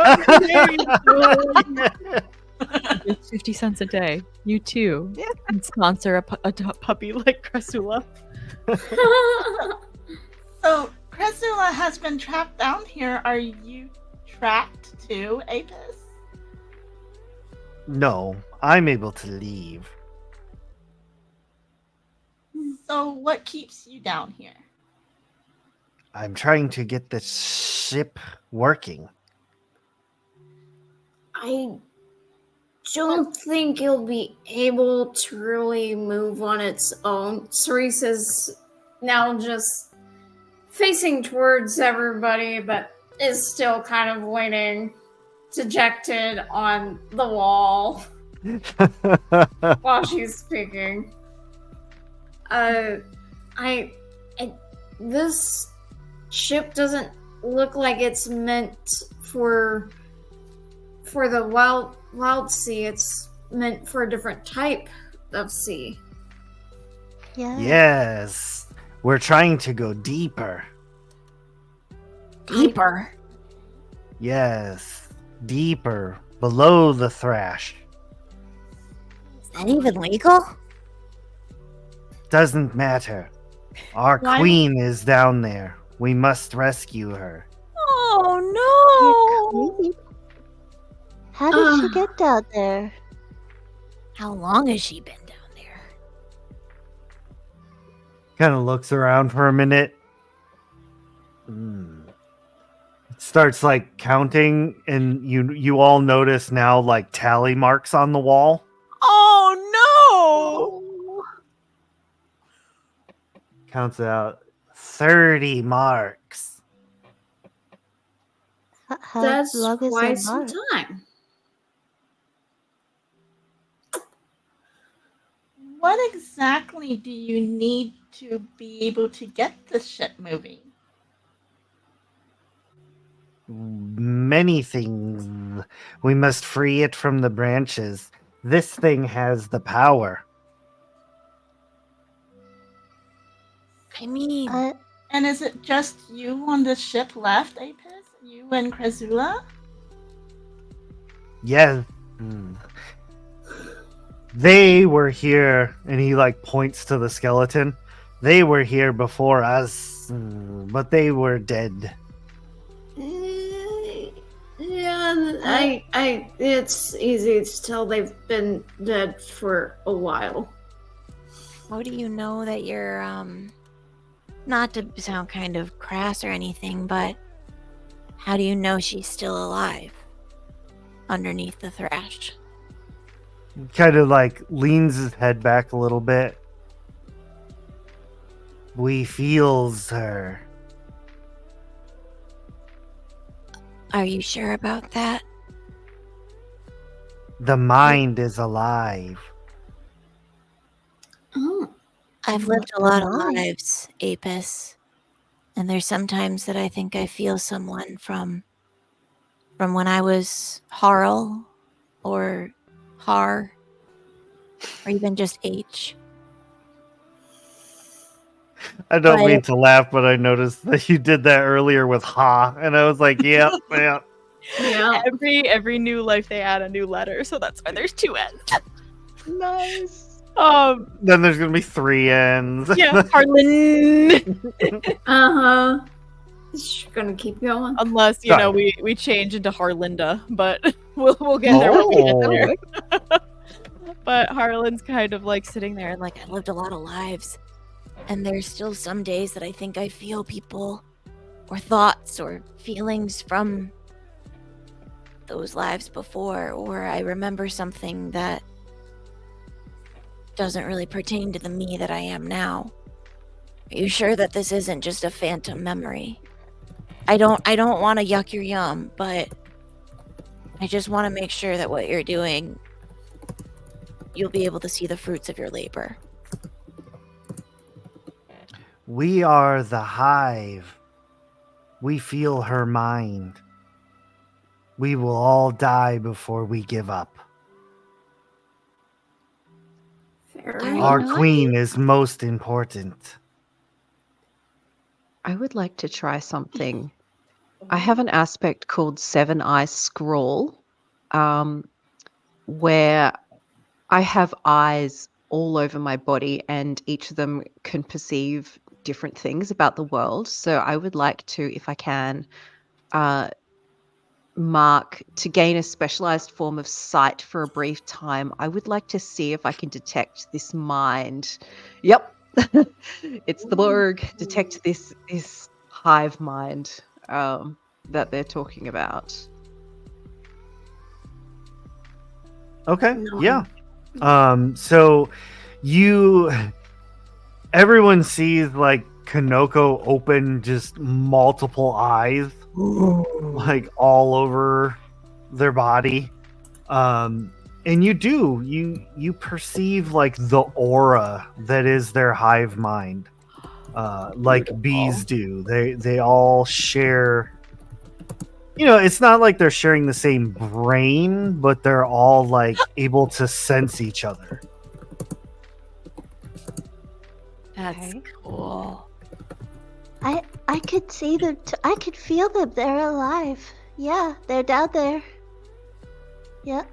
It's 50 cents a day. You too. Yeah. Can sponsor a puppy like Cressula. So, Cressula has been trapped down here. Are you trapped too, Apis? No, I'm able to leave. So, what keeps you down here? I'm trying to get this ship working. I don't think you'll be able to really move on its own. Cerise is now just facing towards everybody, but is still kind of leaning dejected on the wall while she's speaking. This ship doesn't look like it's meant for the wild sea. It's meant for a different type of sea. Yeah. Yes, we're trying to go deeper. Deeper. Yes, deeper, below the thrash. Is that even legal? Doesn't matter. Our Why- queen is down there. We must rescue her. Oh no! Queen? How did she get down there? How long has she been down there? Kind of looks around for a minute. Starts like counting, and you all notice now like tally marks on the wall. Oh no! Counts out 30 marks. How That's long is quite the some mark? time. What exactly do you need to be able to get the ship moving? Many things. We must free it from the branches. This thing has the power. I mean, And is it just you on the ship left, Apis? You and Cressula? Yeah. They were here, and he like points to the skeleton. They were here before us, but they were dead. Yeah, it's easy to tell they've been dead for a while. how do you know that you're, not to sound kind of crass or anything, but how do you know she's still alive underneath the thrash? Kind of like leans his head back a little bit. We feels her. Are you sure about that? The mind is alive. Oh, I've lived a lot of Why? lives, Apis. And there's sometimes that I think I feel someone from when I was Harl or Har or even just H. I don't But mean to laugh, but I noticed that you did that earlier with ha, and I was like, yep, yeah. Yeah. Every new life they add a new letter, so that's why there's 2 N's. Nice. Then there's gonna be 3 N's. Yeah, Harlan. Uh-huh. Just gonna keep going. Unless you know we change into Harlinda, but we'll get there when we get Oh. there. But Harlan's kind of like sitting there and like, I lived a lot of lives. And there's still some days that I think I feel people or thoughts or feelings from those lives before, or I remember something that doesn't really pertain to the me that I am now. Are you sure that this isn't just a phantom memory? I don't want to yuck your yum, but I just want to make sure that what you're doing, you'll be able to see the fruits of your labor. We are the hive. We feel her mind. We will all die before we give up. Fair Are enough. Our you queen is most important. I would like to try something. I have an aspect called Seven Eye Scroll, where I have eyes all over my body, and each of them can perceive different things about the world. So I would like to, if I can, mark to gain a specialized form of sight for a brief time. I would like to see if I can detect this mind. Yep, it's the Borg. Detect this hive mind that they're talking about. Okay, yeah. So everyone sees like Kanoko open just multiple eyes, like all over their body. And you perceive like the aura that is their hive mind. Like bees do. They all share, it's not like they're sharing the same brain, but they're all like able to sense each other. that's Okay. cool. I could see them. I could feel them. They're alive. Yeah, they're down there. Yeah.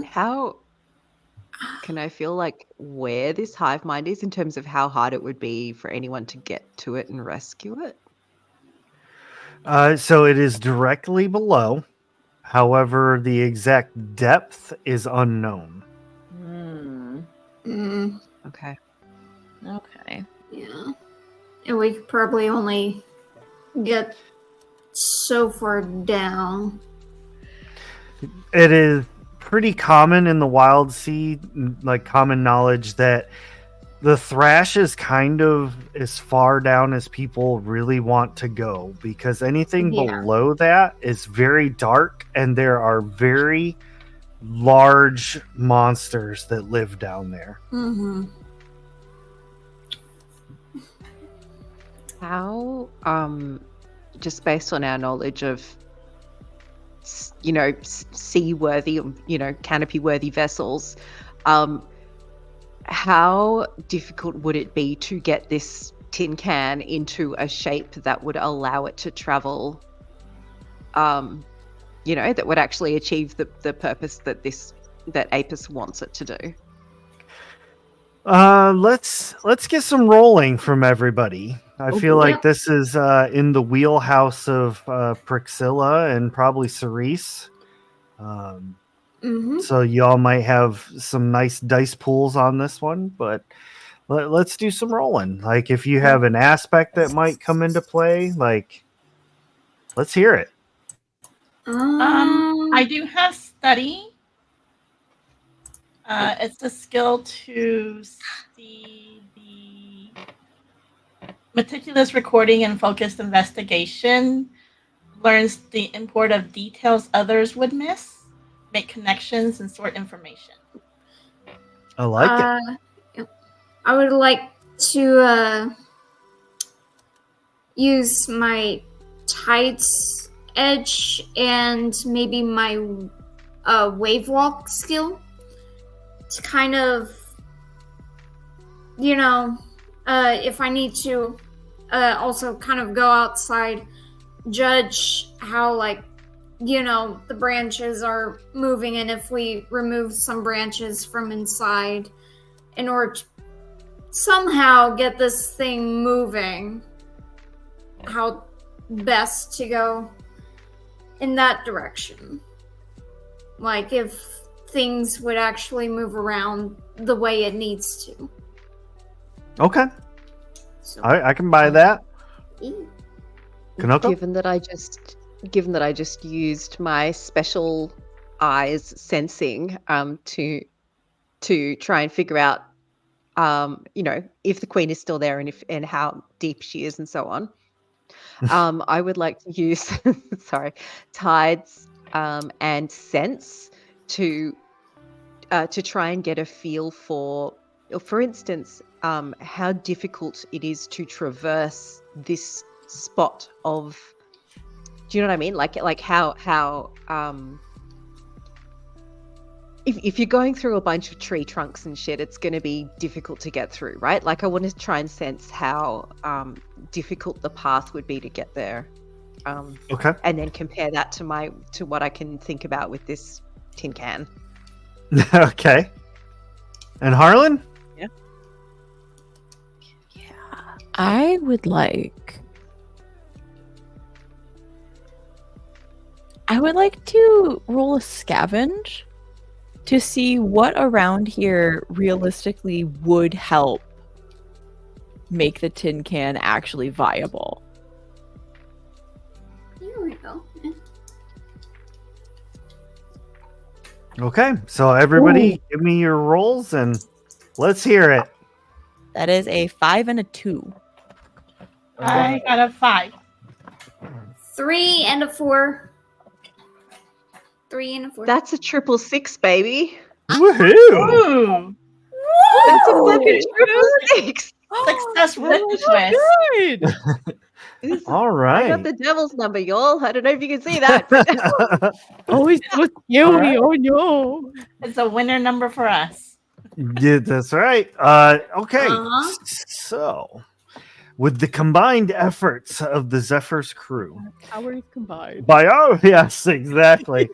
How can I feel like where this hive mind is in terms of how hard it would be for anyone to get to it and rescue it? So it is directly below. However, the exact depth is unknown. Mm, Okay. Okay. yeah. And we could probably only get so far down. It is pretty common in the wild sea, like common knowledge, that the thrash is kind of as far down as people really want to go, because anything Yeah. below that is very dark and there are very large monsters that live down there. Mm-hmm. How, just based on our knowledge of, seaworthy, canopy-worthy vessels, how difficult would it be to get this tin can into a shape that would allow it to travel, that would actually achieve the purpose that Apis wants it to do? Let's get some rolling from everybody. I feel like Yep. this is in the wheelhouse of Priscilla and probably Cerise. Mm-hmm. So y'all might have some nice dice pools on this one, but let's do some rolling. Like if you have an aspect that might come into play, like let's hear it. I do have study. It's a skill to see the meticulous recording and focused investigation. Learns the import of details others would miss. Make connections and sort information. I like it. I would like to use my tights edge and maybe my wave walk skill to kind of, if I need to also kind of go outside, judge how the branches are moving, and if we remove some branches from inside in order to somehow get this thing moving, how best to go in that direction. Like if things would actually move around the way it needs to. Okay. So, I can buy that. yeah. Kanoko? Given that I just used my special eyes sensing to try and figure out if the queen is still there and how deep she is and so on. I would like to use tides and sense to try and get a feel for instance, how difficult it is to traverse this spot of. Do you know what I mean? Like how if you're going through a bunch of tree trunks and shit, it's going to be difficult to get through, right? Like I want to try and sense how difficult the path would be to get there. Okay. And then compare that to what I can think about with this tin can. Okay. And Harlan? I would like to roll a scavenge to see what around here realistically would help make the tin can actually viable. There we go. Okay. So everybody give me your rolls and let's hear it. That is a 5 and a 2. I got a 5. 3 and a 4. 3 and a 4. That's a 666, baby. Woohoo! Ooh, That's a fucking 666. success with Oh the my twist. God. All I right. got the devil's number, y'all. I don't know if you can see that. But Oh, he's so scary. Alright. Oh no. It's a winner number for us. Yeah, that's right. Okay. Uh-huh. So, with the combined efforts of the Zephyr's crew, Powers combined. yes, exactly.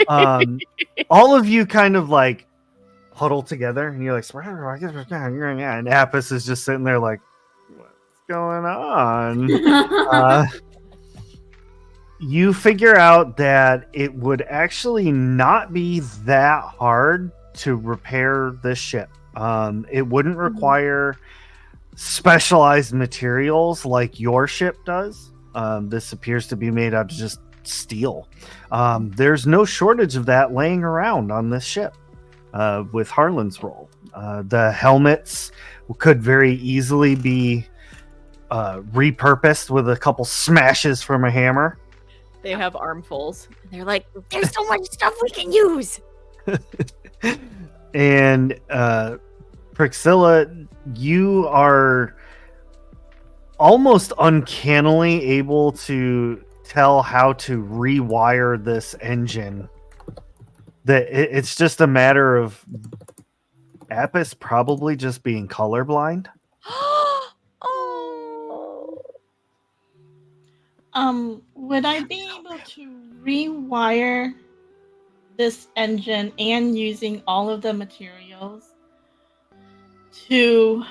All of you kind of like huddle together, and you're like, and Apis is just sitting there like, what's going on? You figure out that it would actually not be that hard to repair this ship. It wouldn't require specialized materials like your ship does. This appears to be made out of just steel. There's no shortage of that laying around on this ship with Harlan's role. The helmets could very easily be repurposed with a couple smashes from a hammer. They have armfuls. They're like, there's so much stuff we can use. And Priscilla, you are almost uncannily able to tell how to rewire this engine. That it's just a matter of Apis probably just being colorblind. Oh. Would I be able to rewire this engine and using all of the materials to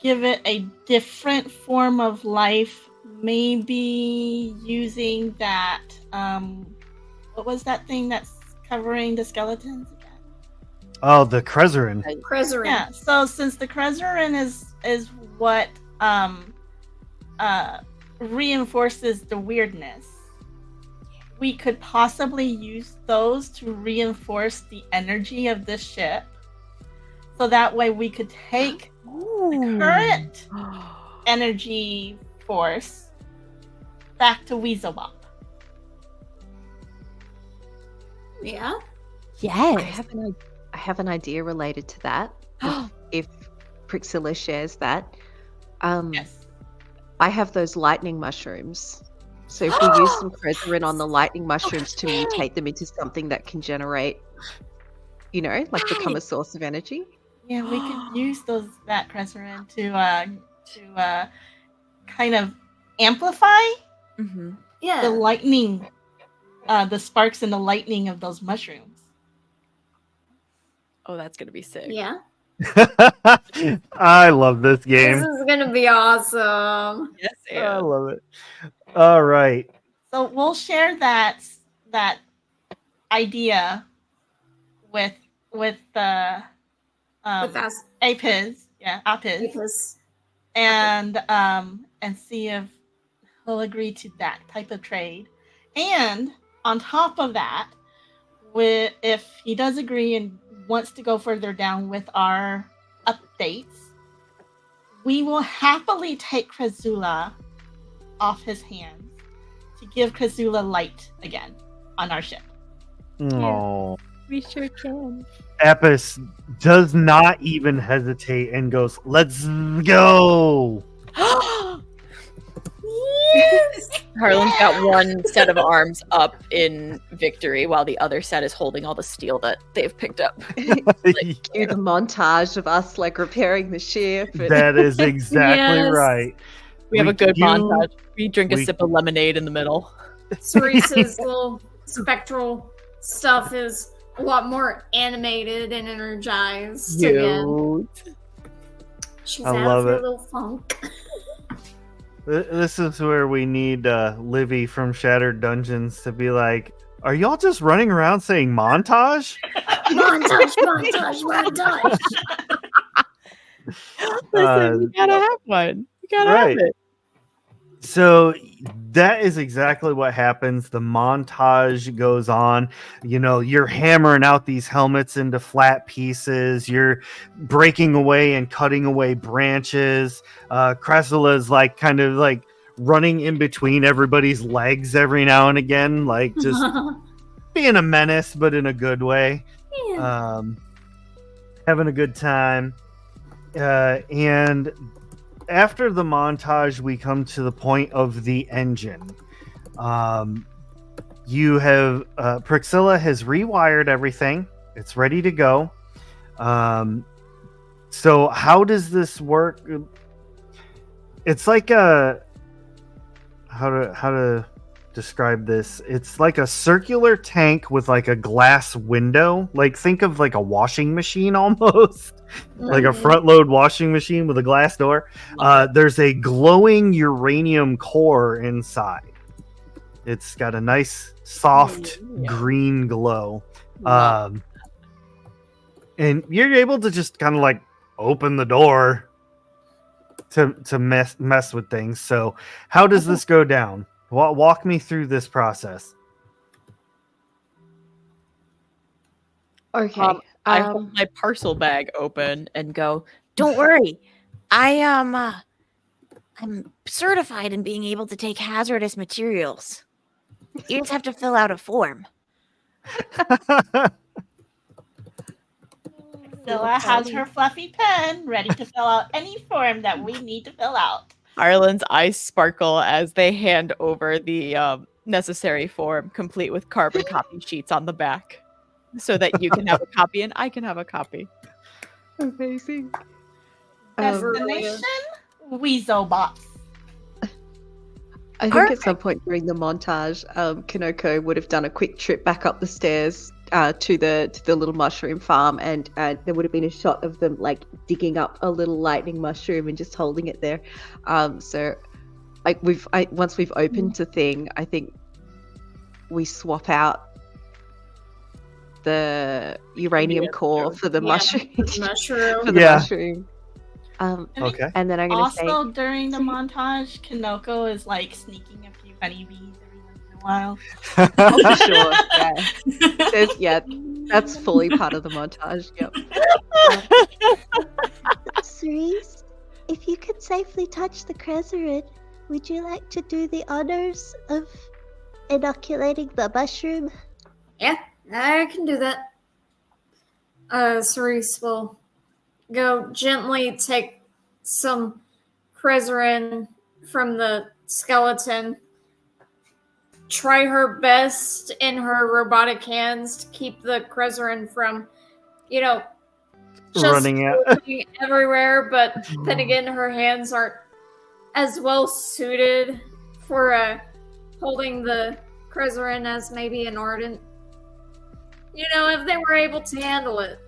give it a different form of life? Maybe using that, what was that thing that's covering the skeletons again? Oh, the Krezerin. Krezerin. Yeah, so since the Krezerin is what reinforces the weirdness, we could possibly use those to reinforce the energy of this ship, so that way we could take the current energy force back to Weaselbop. Yeah. Yes. I have an idea related to that. If Priscilla shares that. Yes. I have those lightning mushrooms. So if we use some Preserine on the lightning mushrooms to mutate them into something that can generate, like become a source of energy. Yeah, we could use that Preserine to kind of amplify Mm-hmm. the Yeah. lightning, the sparks and the lightning of those mushrooms. Oh, that's gonna be sick. Yeah. I love this This game. is gonna be awesome. Yes, I and love it. All right. So we'll share that idea with the With us. Apis, and see if he'll agree to that type of trade. And on top of that, if he does agree and wants to go further down with our updates, we will happily take Krazula off his hands to give Krazula light again on our ship. Oh. we sure can. Apis does not even hesitate and goes, "Let's go." Yes. Harlan's got one set of arms up in victory while the other set is holding all the steel that they've picked up. Cue the montage of us like repairing the ship. That is exactly Yes. right. We have a good do- montage. We drink a we- sip of lemonade in the middle. Cerise's little spectral stuff is a lot more animated and energized again. She's I out love of her it. little funk. This is where we need Livy from Shattered Dungeons to be like, "Are y'all just running around saying montage?" Montage, montage, montage. Listen, we gotta have one. We gotta right. have it. So that is exactly what happens. The montage goes on. You're hammering out these helmets into flat pieces. You're breaking away and cutting away branches. Cressula is kind of running in between everybody's legs every now and again, just being a menace, but in a good way. Yeah. Having a good time. And after the montage, we come to the point of the engine. You have Priscilla has rewired everything. It's ready to go. So how does this work? It's like how to describe this? It's like a circular tank with a glass window. Think of a washing machine almost. Like a front load washing machine with a glass door. There's a glowing uranium core inside. It's got a nice soft green glow. And you're able to just kind of open the door to mess with things. So how does this go down? Walk me through this process. Okay. I hold my parcel bag open and go, "Don't worry, I'm certified in being able to take hazardous materials. You just have to fill out a form." Zilla has her fluffy pen ready to fill out any form that we need to fill out. Harlan's eyes sparkle as they hand over the necessary form, complete with carbon copy sheets on the back, so that you can have a copy and I can have a copy. Amazing. Destination Weaselbots. I think at some point during the montage, Kanoko would have done a quick trip back up the stairs to the little mushroom farm, and there would have been a shot of them digging up a little lightning mushroom and just holding it there. So once we've opened the thing, I think we swap out the uranium core for the mushroom. Mushroom. For the mushroom. Okay. And then I'm gonna say Also, during the montage, Kanoko is sneaking a few honeybees every once in a while. oh, for sure. Yeah. That's fully part of the montage. Yep. Cerise, if you could safely touch the Krezerid, would you like to do the honors of inoculating the mushroom? Yeah, I can do that. Cerise will go gently take some Krezerin from the skeleton, try her best in her robotic hands to keep the Krezerin from, just Running out. looking everywhere. But then again, her hands aren't as well suited for holding the Krezerin as maybe an Ardent. If they were able to handle it.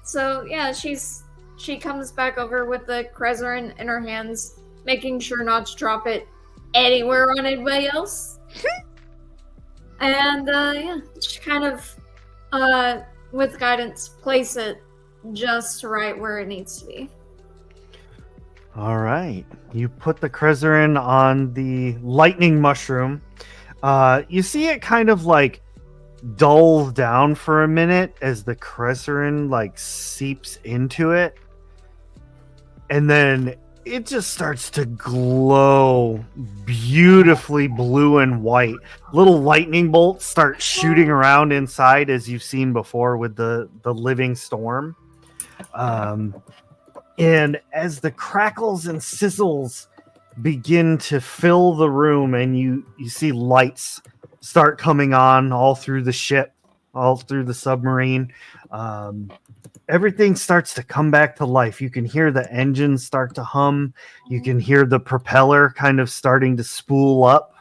So yeah, she comes back over with the Krezerin in her hands, making sure not to drop it anywhere on anybody else. And she kind of, with guidance, place it just right where it needs to be. All right. You put the Krezerin on the lightning mushroom. You see it kind of like dull down for a minute as the Krezerin like seeps into it. And then it just starts to glow beautifully blue and white. Little lightning bolts start shooting around inside, as you've seen before with the living storm. And as the crackles and sizzles begin to fill the room, and you see lights start coming on all through the ship, all through the submarine, everything starts to come back to life. You can hear the engines start to hum. You can hear the propeller kind of starting to spool up,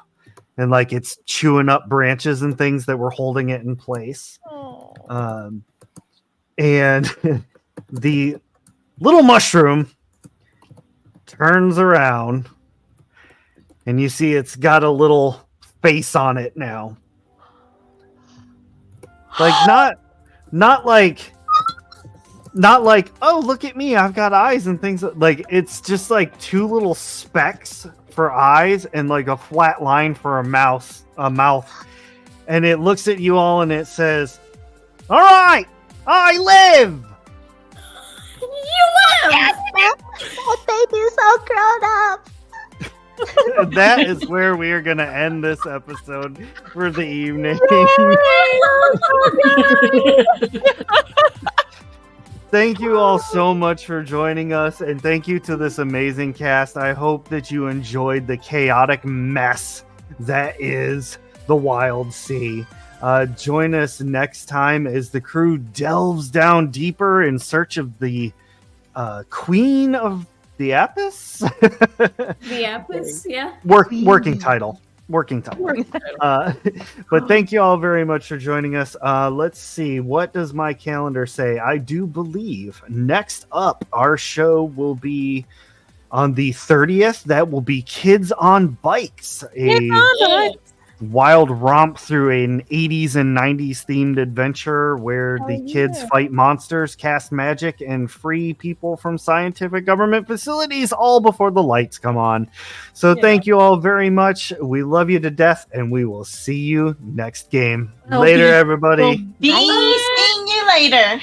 and like it's chewing up branches and things that were holding it in place. And the little mushroom turns around, and you see it's got a little face on it now. Like not like, oh, look at me, I've got eyes and things. Like, it's just like two little specks for eyes and like a flat line for a mouth. And it looks at you all and it says, "All right, I live." You live! That baby's so grown up. That is where we are going to end this episode for the evening. Thank you all so much for joining us, and thank you to this amazing cast. I hope that you enjoyed the chaotic mess that is the Wild Sea. Join us next time as the crew delves down deeper in search of the Queen of the Apis? The Apis, yeah. Working title. But thank you all very much for joining us. Let's see. What does my calendar say? I do believe next up, our show will be on the 30th. That will be Kids on Bikes. Wild romp through an 80s and 90s themed adventure where the kids fight monsters, cast magic, and free people from scientific government facilities, all before the lights come on. So thank you all very much. We love you to death, and we will see you next game. Later, everybody. We'll be seeing you later.